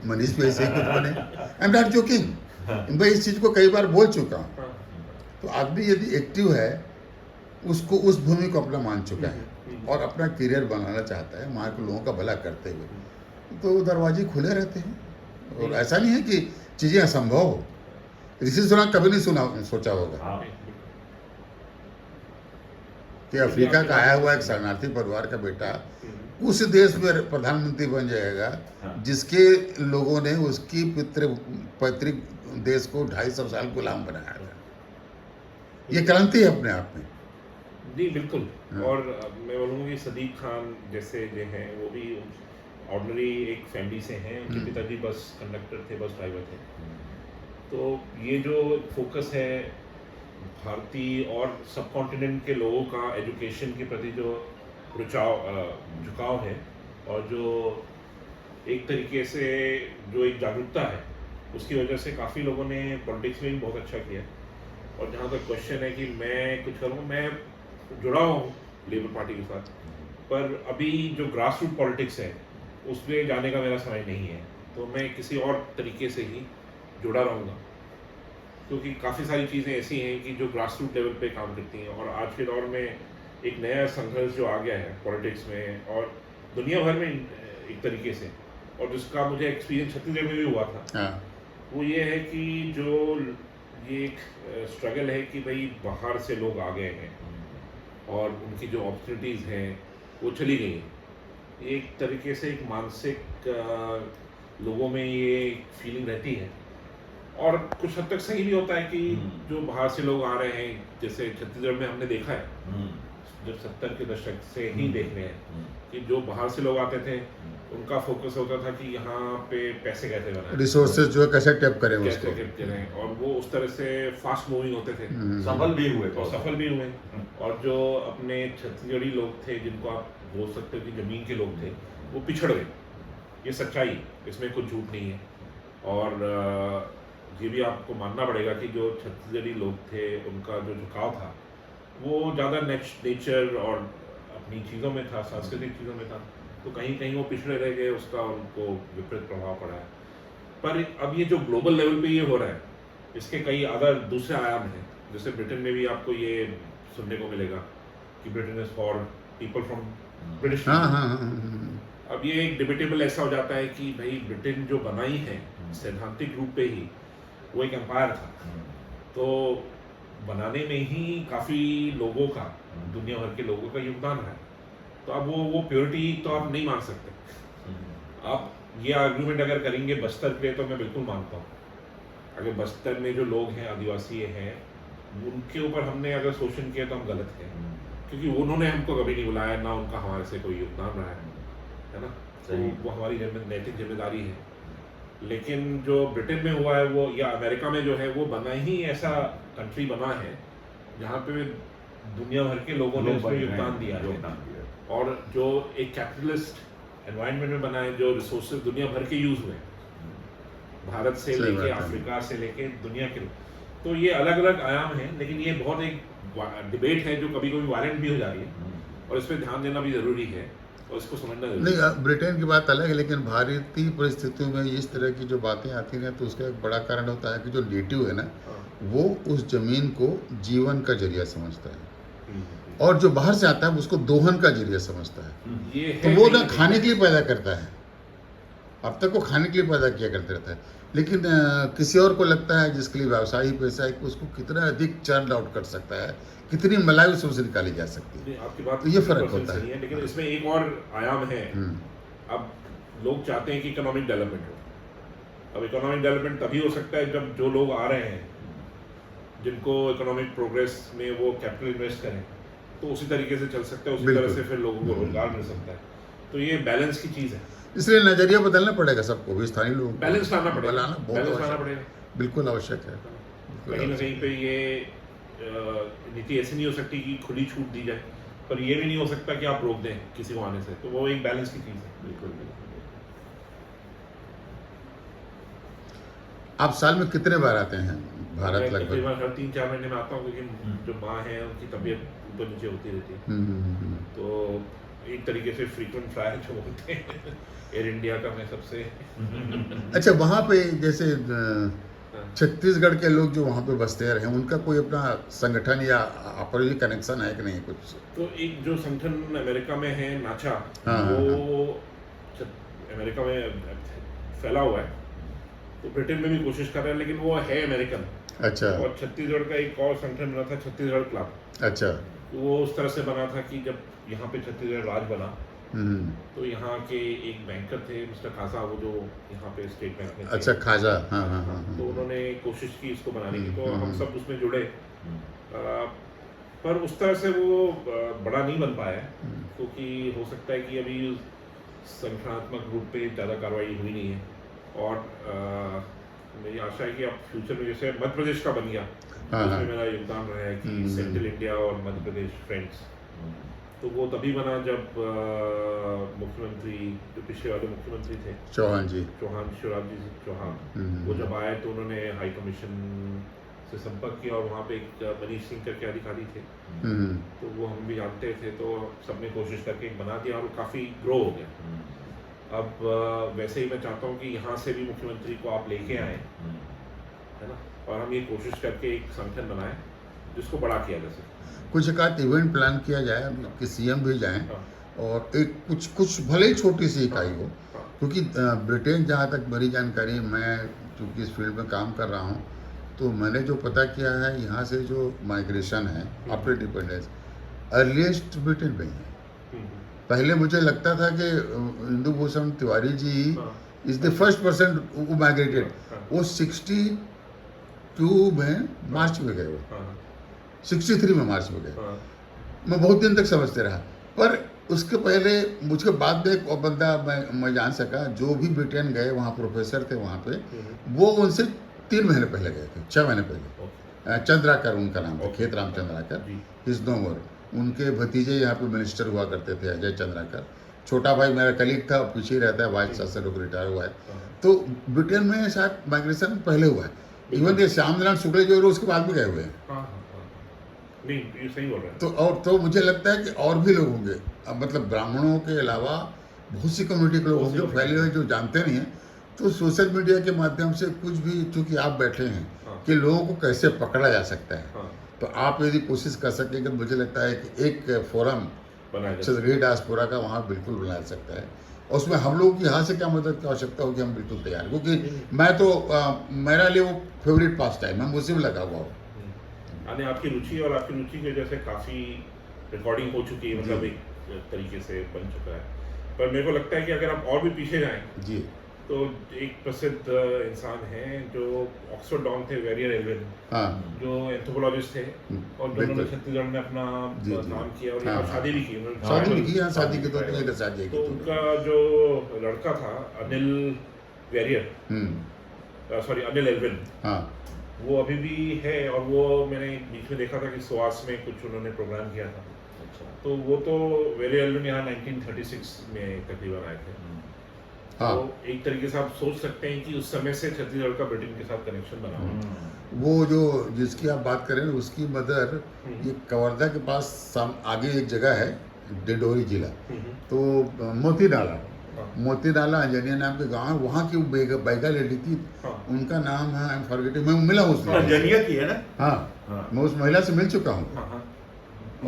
मनीष भी ऐसे ही कुछ बने। आई एम नॉट जोकिंग, मैं इस चीज़ को कई बार बोल चुका हूँ। तो आदमी यदि एक्टिव है, उसको उस भूमि को अपना मान चुका है और अपना करियर बनाना चाहता है वहाँ के लोगों का भला करते हुए, तो दरवाजे खुले रहते हैं। और ऐसा नहीं है कि चीज़ें असंभव हो। ऋषि सुनक कभी नहीं सोचा होगा कि अफ्रीका का आया हुआ एक शरणार्थी परिवार का बेटा उस देश में प्रधानमंत्री बन जाएगा जिसके लोगों ने उसकी पैतृक देश को 250 साल गुलाम बनाया था। ये क्रांति है अपने आप में। जी बिल्कुल। और मैं बोलूँगा कि सदीक खान जैसे जो हैं वो भी ऑर्डिनरी एक फैमिली से हैं। उनके पिताजी बस कंडक्टर थे, बस ड्राइवर थे। तो ये जो फोकस है भारतीय और सब कॉन्टिनेंट के लोगों का एजुकेशन के प्रति जो झुकाव है, और जो एक तरीके से जो एक जागरूकता है, उसकी वजह से काफ़ी लोगों ने पॉलिटिक्स में भी बहुत अच्छा किया। और जहाँ तक क्वेश्चन है कि मैं कुछ करूँ, मैं जुड़ा हुआ हूँ लेबर पार्टी के साथ, पर अभी जो ग्रास रूट पॉलिटिक्स है उसमें जाने का मेरा समय नहीं है। तो मैं किसी और तरीके से ही जुड़ा रहूँगा, क्योंकि काफ़ी सारी चीज़ें ऐसी हैं कि जो ग्रास रूट लेवल पे काम करती हैं। और आज के दौर में एक नया संघर्ष जो आ गया है पॉलिटिक्स में और दुनिया भर में एक तरीके से, और जिसका मुझे एक्सपीरियंस छत्तीसगढ़ में भी हुआ था, वो ये है कि जो ये एक स्ट्रगल है कि भाई बाहर से लोग आ गए हैं और उनकी जो अपॉर्चुनिटीज़ हैं वो चली गई हैं। ये एक तरीके से एक मानसिक लोगों में ये फीलिंग रहती है, और कुछ हद तक सही भी होता है कि जो बाहर से लोग आ रहे हैं, जैसे छत्तीसगढ़ में हमने देखा है जब 70 के दशक से ही देख रहे हैं कि जो बाहर से लोग आते थे उनका फोकस होता था कि यहाँ पे पैसे कैसे बनाएं, रिसोर्सेज जो है कैसे टैप करें कैसे उसको, टैप करें, और वो उस तरह से फास्ट मूविंग होते थे। सफल भी हुए, और सफल भी हुए। और जो अपने छत्तीसगढ़ी लोग थे, जिनको आप बोल सकते हो कि जमीन के लोग थे, वो पिछड़ गए। ये सच्चाई, इसमें कुछ झूठ नहीं है। और ये भी आपको मानना पड़ेगा कि जो छत्तीसगढ़ी लोग थे उनका जो झुकाव था वो ज़्यादा नेचर और अपनी चीज़ों में था, सांस्कृतिक चीज़ों में था। तो कहीं कहीं वो पिछड़े रह गए, उसका उनको विपरीत प्रभाव पड़ा है। पर अब ये जो ग्लोबल लेवल पे ये हो रहा है, इसके कई अदर दूसरे आयाम हैं। जैसे ब्रिटेन में भी आपको ये सुनने को मिलेगा कि Britain is for people from British. अब ये एक डिबेटेबल ऐसा हो जाता है कि भाई ब्रिटेन जो बनाई है सैद्धांतिक रूप पे ही वो एक एम्पायर था, तो बनाने में ही काफ़ी लोगों का, दुनिया भर के लोगों का योगदान है। तो अब वो प्योरिटी तो आप नहीं मान सकते। आप ये आर्गुमेंट अगर करेंगे बस्तर के लिए तो मैं बिल्कुल मानता हूँ अगर बस्तर में जो लोग हैं, आदिवासी हैं, उनके ऊपर हमने अगर शोषण किया तो हम गलत हैं, क्योंकि उन्होंने हमको कभी नहीं बुलाया, ना उनका हमारे से कोई योगदान रहा है ना। तो वो हमारी नैतिक जिम्मेदारी है। लेकिन जो ब्रिटेन में हुआ है वो, या अमेरिका में जो है वो बना ही ऐसा कंट्री बना है जहाँ पे दुनिया भर के लोगों ने उसमें योगदान दिया है, और जो एक कैपिटलिस्ट एनवायरनमेंट में बना है, जो रिसोर्सेज दुनिया भर के यूज हुए, भारत से सही लेके बात है। अफ्रीका से लेके दुनिया के, तो ये अलग अलग आयाम हैं। लेकिन ये बहुत एक डिबेट है जो कभी कभी वायलेंट भी हो जा रही है, और इस पर ध्यान देना भी जरूरी है और इसको समझना जरूरी नहीं, है। ब्रिटेन की बात अलग है, लेकिन भारतीय परिस्थितियों में इस तरह की जो बातें आती हैं तो उसका एक बड़ा कारण होता है कि जो नेटिव है ना, वो उस जमीन को जीवन का जरिया समझता है, और जो बाहर से आता है उसको दोहन का जरिया समझता है। ये तो है वो कहीं ना ना खाने के लिए पैदा करता है, अब तक वो खाने के लिए पैदा किया करते रहता है, लेकिन किसी और को लगता है जिसके लिए व्यवसाय ही पैसा है कि उसको कितना अधिक चर्न आउट कर सकता है, कितनी मलाई उसमें से निकाली जा सकती है। नहीं, आपकी बात तो ये फर्क 100% होता है। सही है, लेकिन इसमें एक और आयाम है। अब लोग चाहते हैं कि इकोनॉमिक डेवलपमेंट हो। अब इकोनॉमिक डेवलपमेंट तभी हो सकता है जब जो लोग आ रहे हैं, जिनको इकोनॉमिक प्रोग्रेस में वो कैपिटल इन्वेस्ट करें, तो उसी तरीके से चल सकता है, उसी तरह से फिर लोगों को रोजगार मिल सकता है। तो ये बैलेंस की चीज़ है, इसलिए नजरिया बदलना पड़ेगा सबको, भी स्थानीय लोगों को बैलेंस लाना पड़ेगा, बनाना बहुत बैलेंस लाना आवश्यक है। पड़ेगा। बिल्कुल आवश्यक है, बिल्कुल कहीं ना आवश्यक कहीं पे ये नीति ऐसी नहीं हो सकती कि खुली छूट दी जाए, पर ये भी नहीं हो सकता कि आप रोक दें किसी को आने से। तो वो एक बैलेंस की चीज़ है। बिल्कुल बिल्कुल। आप साल में कितने बार आते हैं भारत मैं लगभग? तकरीबन हर 3-4 महीने में आता हूँ, क्योंकि जो माँ है उनकी तबीयत ऊपर नीचे होती रहती है। तो एक तरीके से फ्रीक्वेंट फ्लायर जो होते हैं एयर इंडिया का, मैं सबसे अच्छा, वहाँ पे जैसे छत्तीसगढ़ के लोग जो वहाँ पे बसते रहे, उनका कोई अपना संगठन या आपसी कनेक्शन है कि नहीं कुछ? तो एक जो संगठन अमेरिका में है, नाचा, हाँ, वो अमेरिका में फैला हुआ है, तो ब्रिटेन में भी कोशिश कर रहे हैं, लेकिन वो है अमेरिकन। अच्छा और छत्तीसगढ़ का एक और संगठन बना था, छत्तीसगढ़ क्लब। अच्छा। तो वो उस तरह से बना था कि जब यहाँ पे छत्तीसगढ़ राज बना, तो यहाँ के एक बैंकर थे मिस्टर खासा, वो जो यहाँ पे स्टेट बैंक में थे। अच्छा, खाजा, हाँ हाँ हाँ तो उन्होंने कोशिश की इसको बनाने की, तो हम सब उसमें जुड़े, पर उस तरह से वो बड़ा नहीं बन पाया, क्योंकि हो सकता है कि अभी संगठनात्मक रूप पे ज़्यादा कार्रवाई हुई नहीं है। और मेरी आशा है कि अब फ्यूचर में, जैसे मध्य प्रदेश का बन गया, उसमें मेरा योगदान रहा है कि सेंट्रल इंडिया और मध्य प्रदेश फ्रेंड्स, तो वो तभी बना जब मुख्यमंत्री, जो पिछले वाले मुख्यमंत्री थे चौहान जी, शिवराज जी चौहान, वो जब आए तो उन्होंने हाई कमीशन से संपर्क किया, और वहाँ पे एक मनीष सिंह करके अधिकारी थे, तो वो हम भी जानते थे, तो सबने कोशिश करके एक बना दिया, और वो काफ़ी ग्रो हो गया। अब वैसे ही मैं चाहता हूँ कि यहाँ से भी मुख्यमंत्री को आप लेके आए, है ना, और हम ये कोशिश करके एक संगठन बनाएं जिसको बड़ा किया जा सके। कुछ एक आध इवेंट प्लान किया जाए कि सीएम भी जाएं, और एक कुछ भले ही छोटी सी इकाई हो, क्योंकि ब्रिटेन, जहाँ तक मेरी जानकारी, मैं चूँकि इस फील्ड में काम कर रहा हूँ, तो मैंने जो पता किया है, यहाँ से जो माइग्रेशन है आफ्टर इंडिपेंडेंस, अर्लीस्ट ब्रिटेन में है। पहले मुझे लगता था कि Indu Bhushan Tiwari ji is the first person वो माइग्रेटेड, वो 62 में मार्च में गए, वो 63 में मार्च में गए। मैं बहुत दिन तक समझते रहा, पर उसके पहले मुझके बाद में एक और बंदा मैं जान सका, जो भी ब्रिटेन गए, वहाँ प्रोफेसर थे वहाँ पे, वो उनसे 3 महीने पहले गए थे, 6 महीने पहले। चंद्राकर उनका नाम था, खेतराम चंद्राकर, इज नो मोर। उनके भतीजे यहाँ पे मिनिस्टर हुआ करते थे, अजय चंद्राकर। छोटा भाई मेरा कलीग था, पीछे रहता है, वाइस चांसलर होकर रिटायर हुआ है। तो ब्रिटेन में शायद माइग्रेशन पहले हुआ है, इवन के श्यामनारायण शुक्ल जो उसके बाद में गए हुए हैं। नहीं, ये सही बोल रहे हैं। तो मुझे लगता है कि और भी लोग होंगे, अब मतलब ब्राह्मणों के अलावा बहुत सी कम्युनिटी के लोग होंगे फैले हुए जो जानते नहीं हैं। तो सोशल मीडिया के माध्यम से कुछ भी, चूँकि आप बैठे हैं, कि लोगों को कैसे पकड़ा जा सकता है, तो आप यदि कोशिश कर सकें, मुझे लगता है कि एक फोरम छत्तीसगढ़ डायस्पोरा का वहाँ बिल्कुल बनाया जा सकता है, और उसमें हम लोगों की यहाँ से क्या मदद की आवश्यकता होगी, हम बिल्कुल तैयार, क्योंकि मैं तो मेरा लिए वो फेवरेट पास टाइम है, मुझे भी लगा हुआ हो। यानी आपकी रुचि और आपकी रुचि की वजह से काफ़ी रिकॉर्डिंग हो चुकी है, मतलब एक तरीके से बन चुका है। पर मेरे को लगता है कि अगर आप और भी पीछे जाएं जी, तो एक प्रसिद्ध इंसान हैं जो ऑक्सफोर्ड डॉन थे, वेरियर एल्विन, हाँ जो एंथ्रोपोलॉजिस्ट थे और जो उन्होंने बिल्कुल। छत्तीसगढ़ में अपना जी, जी। नाम किया और हाँ, यहाँ हाँ। शादी भी की उन्होंने। शादी भी की, हाँ शादी की तो एक शादी की तो तो उनका जो लड़का था अनिल वेरियर, सॉरी अनिल एल्विन, हाँ वो अभी भी है और वो मैंने बीच में देखा था कि सुहास में कुछ उन्होंने प्रोग्राम किया था। अच्छा। तो वो तो वेरियर एल्विन यहाँ 1936 में तकरीबन आए थे। हाँ तो एक तरीके से आप सोच सकते हैं कि उस समय से छत्तीसगढ़ का ब्रिटेन के साथ कनेक्शन बना हुआ। वो जो जिसकी आप बात करें ना उसकी मदर ये कवर्धा के पास आगे एक जगह है डिंडोरी जिला, तो मोती नाला, हाँ। मोती नाला अंजनिया नाम के गांव है, वहाँ की बैगा लेडी थी, हाँ। उनका नाम है आई एम फॉरगेटिंग, मैं मिला हूँ उसमें। जनिया की है ना? हाँ हाँ। मैं उस महिला से मिल चुका हूँ हाँ, हाँ,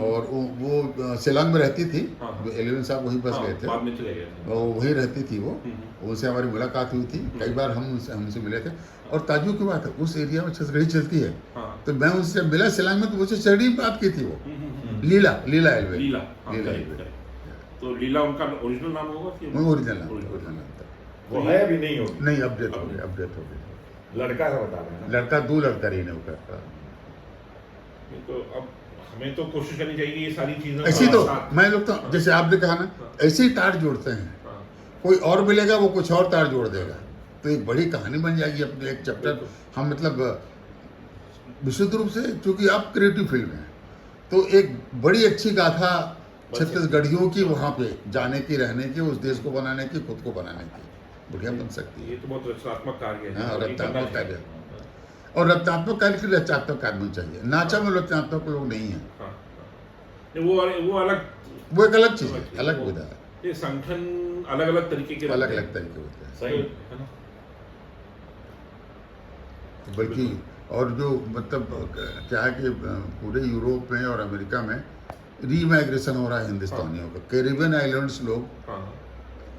और वो शिलांग में रहती थी, हाँ, हाँ। एलिवन साहब वहीं बस हाँ, गए थे, बाद में चले गए थे। और वहीं रहती थी वो, उनसे हमारी मुलाकात हुई थी कई बार, हमसे मिले थे। और ताज्जुब की बात है उस एरिया में छत्तीसगढ़ी चलती है, हाँ। तो मैं उनसे मिला शिलांग में, तो मुझसे छड़ी बात की थी वो, लीला एल्वे, लीला, हाँ, लीला correct, एल्वे, correct। तो लीला उनका ओरिजिनल नाम होगा कि वो ओरिजिनल नाम Original। था। वो है अभी नहीं होगी। नहीं अपडेट हो गया। लड़का का बता रहे हैं ना? लड़का 2 लड़का रही ने वो करता। नहीं, तो अब हमें तो कोशिश करनी चाहिए ये सारी चीजें ऐसी तो साथ- मैं लोग तो जैसे आपने कहा ना, ऐसे ही तार जोड़ते हैं, हाँ, कोई और मिलेगा वो कुछ और तार जोड़ देगा, तो एक बड़ी कहानी बन जाएगी अपने एक चैप्टर। हम मतलब विशुद्ध रूप से, क्योंकि आप क्रिएटिव फील्ड में हैं, तो एक बड़ी अच्छी गाथा छत्तीसगढ़ियों की वहाँ पे जाने की, रहने की, उस देश को बनाने की, खुद को बनाने की बढ़िया बन सकती है। ये तो बहुत रचनात्मक कार्य है। हाँ, और ये रचनात्मक करना कार्य। चाहिए। और रचनात्मक कार्य के लिए रचनात्मक आदमी चाहिए, नाचा में रचनात्मक लोग नहीं है, हाँ, हाँ। नहीं, वो अलग, वो एक अलग चीज़ है, अलग विधा है, ये संगठन अलग अलग तरीके के अलग होते हैं। अलग तरीके होते हैं। सही। है ना? बल्कि और जो मतलब क्या है कि पूरे यूरोप में और अमेरिका में रीमाइग्रेशन हो रहा है हिंदुस्तानियों का, कैरिबियन आइलैंड्स लोग, हाँ,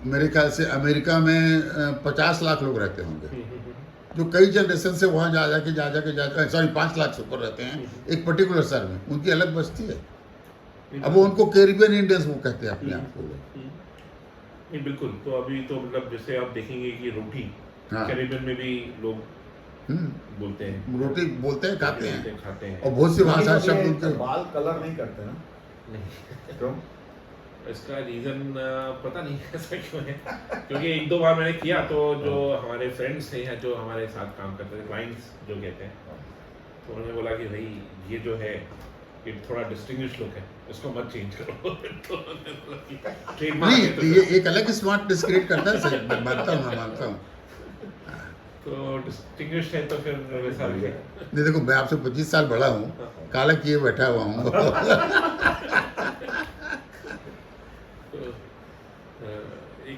मेरे ख्याल से अमेरिका में 50 लाख लोग रहते होंगे, हम्म। जो कई जनरेशन से वहाँ जा जाके सॉरी 5 लाख से ऊपर रहते हैं एक पर्टिकुलर शहर में, उनकी अलग बस्ती है। अब वो उनको कैरिबियन इंडियंस वो कहते हैं अपने आप को। नहीं, बिल्कुल। तो अभी तो मतलब जैसे आप देखेंगे कि रोटी हाँ। कैरिबियन में भी लोग हम्म, बोलते हैं, रोटी बोलते हैं, खाते हैं, खाते हैं। और बहुत सी भाषा लेकिन शब्द ये उनके बाल कलर नहीं करते ना? नहीं, क्यों? इसका रीजन पता नहीं ऐसा क्यों है, क्योंकि एक दो बार मैंने किया तो जो हमारे फ्रेंड्स थे या जो हमारे साथ काम करते थे, क्लाइंट्स जो कहते हैं, तो उन्होंने बोला कि भाई ये जो है ये थोड़ा डिस्टिंग्विश लुक है, इसको मत चेंज करो। तो उन्होंने बोला कि trademark नहीं, है, तो ये एक अलग स्मार्ट डिस्क्रिएट करता है, सही, मैं मानता हूँ। तो डिस्टिंग्विश है तो फिर वैसा भी है। नहीं देखो, मैं आपसे 25 साल बड़ा हूँ, काला किए बैठा हुआ हूँ। तो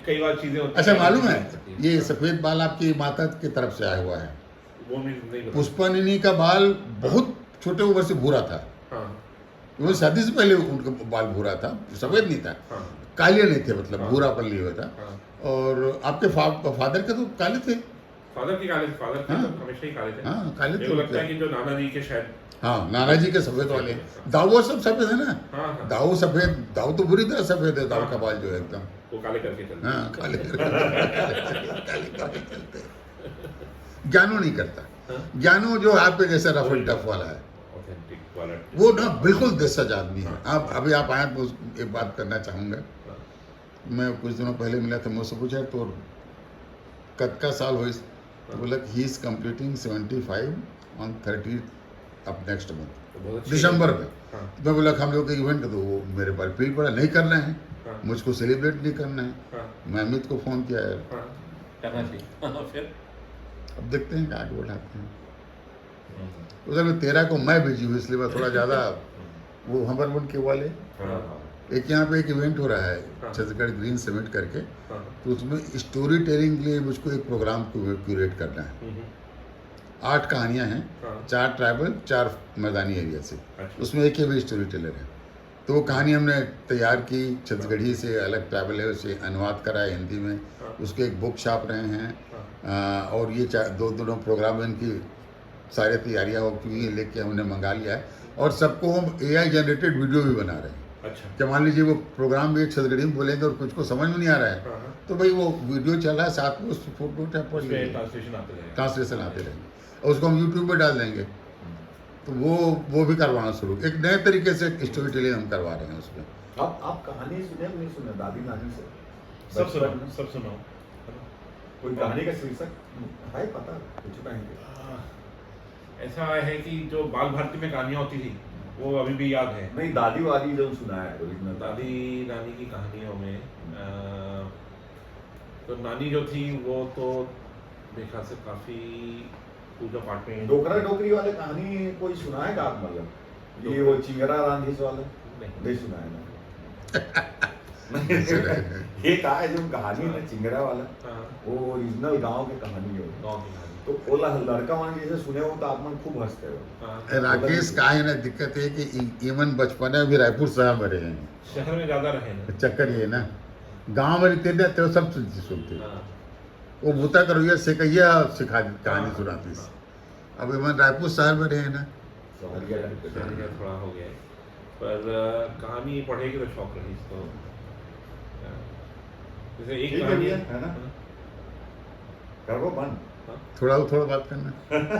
कई बार चीजें होती अच्छा हैं। मालूम है, ये सफेद बाल आपकी माता की तरफ से आया हुआ है। वो भी नहीं पता। पुष्पानिनी का बाल बहुत छोटे उम्र से भूरा था, हाँ, वो शादी से पहले उनका बाल भूरा था, सफेद नहीं था, हाँ, काले नहीं थे, मतलब हाँ। भूरा पल्ली हुआ था। हाँ। और आपके फादर के तो काले थे। फादर के काले, फादर के हाँ। तो हमेशा ही काले थे। हाँ, काले मेरे थे को उनके। लगता है कि जो नाना जी के शायद, हाँ, नाना जी के सफेद वाले, दाऊ सब सफेद है ना, हाँ, हाँ, दाऊ सफेद, दाऊ तो बुरी तरह सफेद है, दाऊ का बाल जो है एकदम, वो काले करके चलते हाँ, काले करके चलते हैं। ज्ञानो नहीं करता, हाँ। ज्ञानो जो आप पे जैसा रफ एंड टफ वाला है, ऑथेंटिक वाला। वो ना बिल्कुल देशज आदमी है। हाँ। आप अभी आप आए तो एक बात करना चाहूँगा, हाँ, मैं कुछ दिनों पहले मिला था, मुझसे पूछा तो कद का साल हो, तो बोला ही इज कंप्लीटिंग 75 ऑन 30 अब नेक्स्ट मंथ, तो बहुत अच्छी दिसंबर है। में। हाँ, मैं बोला हम लोग का इवेंट तो वो मेरे पास फील पड़ा, नहीं करना है, हाँ, मुझको सेलिब्रेट नहीं करना है। हाँ, मैं अमित को फ़ोन किया है, हाँ, करना चाहिए। हाँ, फिर अब देखते हैं क्या आगे बढ़ाते हैं। उधर में 13 को मैं बिजी हूँ, इसलिए मैं थोड़ा ज़्यादा वो हमरवन के वाले, हाँ, एक यहाँ पे एक इवेंट हो रहा है हाँ। छत्तीसगढ़ ग्रीन समिट करके, हाँ, तो उसमें स्टोरी टेलिंग के लिए मुझको एक प्रोग्राम क्यूरेट करना है। 8 कहानियाँ हैं, हाँ, 4 ट्राइबल, 4 मैदानी एरिया से, अच्छा। उसमें एक ही भी स्टोरी टेलर है। तो वो कहानी हमने तैयार की, छत्तीसगढ़ी से अलग ट्राइबल है, उसे अनुवाद करा है हिंदी में, हाँ। उसके एक बुक छाप रहे हैं। हाँ। और ये दोनों प्रोग्राम इनकी सारी तैयारियाँ हो चुकी हैं, लेके हमने मंगा लिया है, और सबको हम AI जनरेटेड वीडियो भी बना रहे हैं। अच्छा। कि मान लीजिए वो प्रोग्राम भी एक छत्तीसगढ़ी में बोलेंगे और कुछ को समझ में नहीं आ रहा है, हाँ, हाँ। तो भाई वो वीडियो चल रहा है साथ में, उस फोटो टैप पढ़ उसमें लीजिए, ट्रांसलेशन आते रहेगा। ट्रांसलेशन आते रहेंगे और उसको हम यूट्यूब पे डाल देंगे। तो वो भी करवाना शुरू, एक नए तरीके से स्टोरी टेलिंग हम करवा रहे हैं उसमें। आप कहानी सुने नहीं सुने दादी नानी से? सब बचपन सुनाओ, में? सब सुनाओ। कोई कहानी का शीर्षक है पता कुछ टाइम पे? ऐसा है कि जो बाल भारती में कहानियाँ होती थी वो अभी भी याद है। नहीं, दादी वादी जो सुना है ओरिजिनल दादी नानी की कहानियों में तो नानी जो थी वो तो मेरे ख्याल से काफ़ी पूजा पाठ में डोकरा डोकरी वाले कहानी कोई सुनाए का आप? मतलब ये वो चिंगरा रांधीस वाला नहीं सुना है ना? ये कहा है जो कहानी है ना चिंगरा वाला, हाँ, वो ओरिजिनल गांव की कहानी है। गाँव की कहानी। तो वो लड़का मान जैसे सुने हो तो आप मन खूब हंसते हो। हाँ, राकेश का है ना, दिक्कत है कि इवन बचपन में भी रायपुर शहर में रहे हैं, शहर में ज़्यादा रहे ना। चक्कर ये है ना, गांव में रहते रहते हो सब चीज़ सुनते हो। हाँ, वो भूता करोइया सिखैया सिखा कहानी हाँ, सुनाती हाँ। थी। अब इवन रायपुर शहर में रहे हैं ना, सहरिया टाइप के कहानी। शहर थोड़ा हो गया है। पर कहानी पढ़ेगी तो शौक रही इसको। जैसे एक ठीक है कहानी भैया, है ना? कर वो बंद। थोड़ा बात करना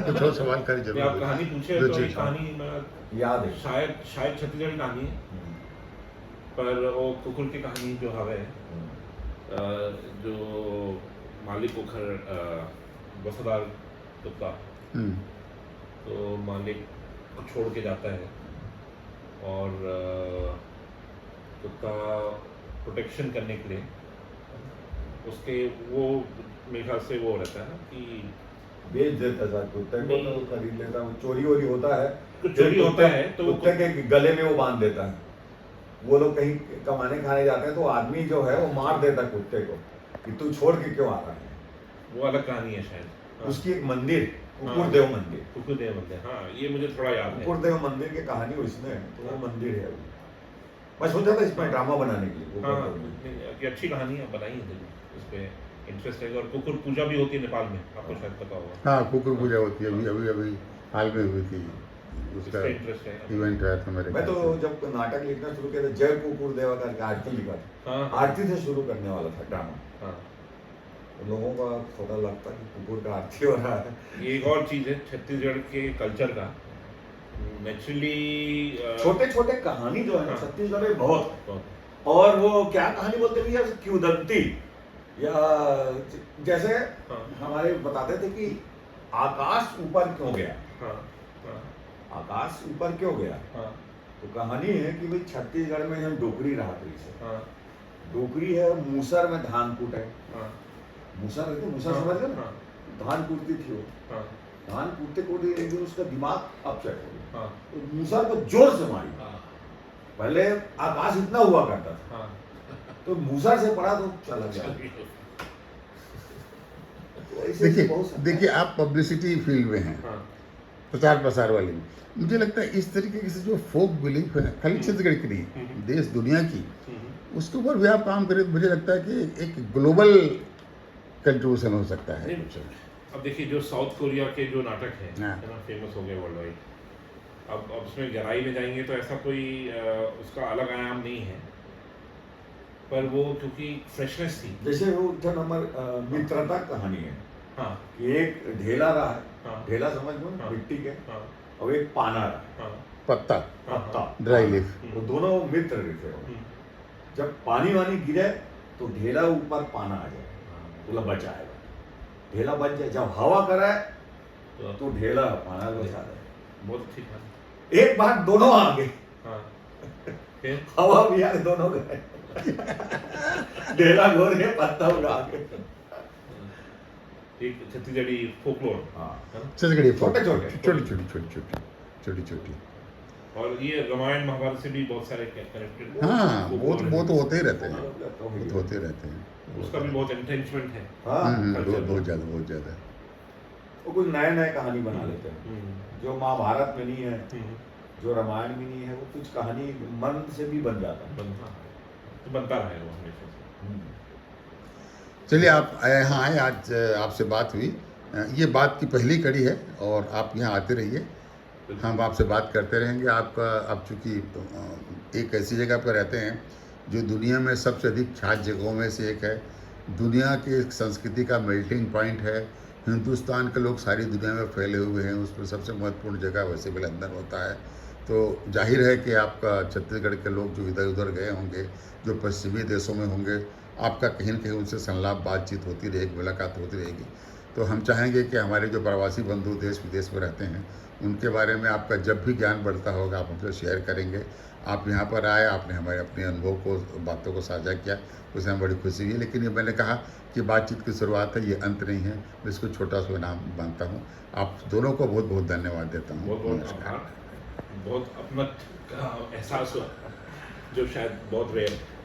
तो थोड़ा सवाल करें ये आप जरूर। कहानी पूछे जो तो चीज़ एक कहानी मैं याद है। शायद छत्तीसगढ़ी कहानी है, पर वो कुकुर की कहानी जो हवे जो मालिक पोखर वफादार कुत्ता, हम्म, तो मालिक को छोड़ के जाता है और कुत्ता प्रोटेक्शन करने के लिए उसके वो मेरे ख्याल से वो रहता है ना कि बेच देता था कुत्ते को, तो खरीद लेता वो चोरी वोरी होता है, कुछ चोरी होता है तो वो कुत्ते के गले में वो बांध देता है। वो लोग कहीं कमाने खाने जाते हैं तो आदमी जो है वो मार देता है कुत्ते को कि तू छोड़ के क्यों आ रहा है। वो अलग कहानी है शायद। हाँ, उसकी एक मंदिर कुकुर हाँ। देव मंदिर, कुकुरदेव मंदिर, हाँ ये मुझे थोड़ा याद है। कुकुर देव मंदिर की कहानी उसमें है, तो वो मंदिर है। मैं सोचा था इसमें ड्रामा बनाने के लिए कुकुर हाँ, देव मंदिर। नहीं, ये अच्छी कहानी है, बनाई है इस पे इंटरेस्ट है। और कुकुर पूजा भी होती है नेपाल में, आपको शायद पता होगा। हाँ कुकुर पूजा होती है, अभी हाल में हुई थी, इस उसका पे इंटरेस्ट है। इवेंट रहा था मेरे मैं तो ख्याल से। जब नाटक लिखना शुरू किया था जय कुकुर देवा करके आरती लिखा था। हाँ, आरती से शुरू करने वाला था ड्रामा। हाँ। उन लोगों का थोड़ा लगता है कि कुकुर का आरती हो रहा है। ये एक और चीज़ है छत्तीसगढ़ के कल्चर का, नेचुरली छोटे छोटे कहानी जो है ना हाँ। छत्तीसगढ़ में बहुत है। और वो क्या कहानी बोलते हैं भैया, किंवदंती या जैसे हाँ, हमारे बताते थे कि आकाश ऊपर क्यों गया, हाँ, हाँ, आकाश ऊपर क्यों गया। हाँ, तो कहानी है कि भाई छत्तीसगढ़ में हम डोकरी रहा थी से हाँ, डोकरी है, मूसर में धान कूटे, हाँ, मूसर रहते, मूसर हाँ, समझ गए ना, हाँ, धान कूटती थी वो। हाँ, धान कूटते कूटते एक दिन उसका दिमाग अपसेट हो गया, हाँ, तो मूसर को जोर से मारी। हाँ, पहले आकाश इतना हुआ करता था, हाँ। तो मूसर से पड़ा तो चला गया। तो ऐसे देखिए बहुत सारे- देखिए आप पब्लिसिटी फील्ड में हैं, हाँ, प्रचार प्रसार वाली में, मुझे लगता है इस तरीके से जो फोक बिलीफ है खाली छत्तीसगढ़ की नहीं, देश दुनिया की, उसके ऊपर भी आप काम करें तो मुझे लगता है कि एक ग्लोबल कंट्रीब्यूशन हो सकता है। नहीं, अब देखिए जो साउथ कोरिया के जो नाटक हैं हाँ। है ना, फेमस हो गए वर्ल्ड वाइड। अब उसमें गहराई में जाएंगे तो ऐसा कोई उसका अलग आयाम नहीं है, पर वो क्योंकि फ्रेशनेस थी। जैसे वो था नंबर मित्रता कहानी है हाँ, कि एक ढेला रहा है, हाँ, ढेला समझ लो हाँ। मिट्टी के, हाँ, और एक पाना रहा है, हाँ, पत्ता, हाँ, पत्ता, ड्राई लीफ, वो दोनों मित्र रहते हो। हम्म, जब पानी वानी गिरे तो ढेला ऊपर पाना आ जाए, हाँ, बोला बचाएगा, ढेला बच जाए। जब हवा कराए तो तो ढेला पाना बचा दे। बहुत अच्छी कहानी। एक बार दोनों आ गए, हाँ, फिर हवा भी आ गए, दोनों गए। ढेला घोर गए, पत्ता उड़ा गए। एक छत्तीसगढ़ी फोकलोर हाँ, है ना। छत्तीसगढ़ी छोटे छोटे छोटी छोटी। और ये रामायण महाभारत से भी बहुत सारे कनेक्टेड। हाँ वो तो होते ही रहते हैं, तो वो तो होते रहते हैं। उसका भी बहुत एंटेंचमेंट है। हाँ, बहुत ज़्यादा। वो कुछ नए नए कहानी बना लेते हैं हम्म, जो महाभारत में नहीं है, हम्म, जो रामायण में नहीं है, वो कुछ कहानी मन से भी बन जाता है। बनता तो बनता रहेगा वो हमेशा से। चलिए आप यहाँ आए, आज आपसे बात हुई, ये बात की पहली कड़ी है और आप यहाँ आते रहिए हम आपसे बात करते रहेंगे। आपका आप चूँकि एक ऐसी जगह पर रहते हैं जो दुनिया में सबसे अधिक ख्यात जगहों में से एक है, दुनिया की संस्कृति का मेल्टिंग पॉइंट है। हिंदुस्तान के लोग सारी दुनिया में फैले हुए हैं, उसमें सबसे महत्वपूर्ण जगह वैसे भी लंदन होता है। तो जाहिर है कि आपका छत्तीसगढ़ के लोग जो इधर उधर गए होंगे, जो पश्चिमी देशों में होंगे, आपका कहीं न कहीं उनसे संलाप बातचीत होती रहेगी, मुलाकात होती रहेगी। तो हम चाहेंगे कि हमारे जो प्रवासी बंधु देश विदेश में रहते हैं, उनके बारे में आपका जब भी ज्ञान बढ़ता होगा आप हमसे शेयर करेंगे। आप यहाँ पर आए, आपने हमारे अपने अनुभव को, बातों को साझा किया, उससे हमें बड़ी खुशी हुई। लेकिन ये मैंने कहा कि बातचीत की शुरुआत है, ये अंत नहीं है। मैं इसको छोटा सा इनाम मानता हूँ। आप दोनों को बहुत बहुत धन्यवाद देता हूँ। बहुत बहुत नमस्कार। आभार, बहुत अपनत्व का एहसास हुआ जो शायद बहुत रेयर है।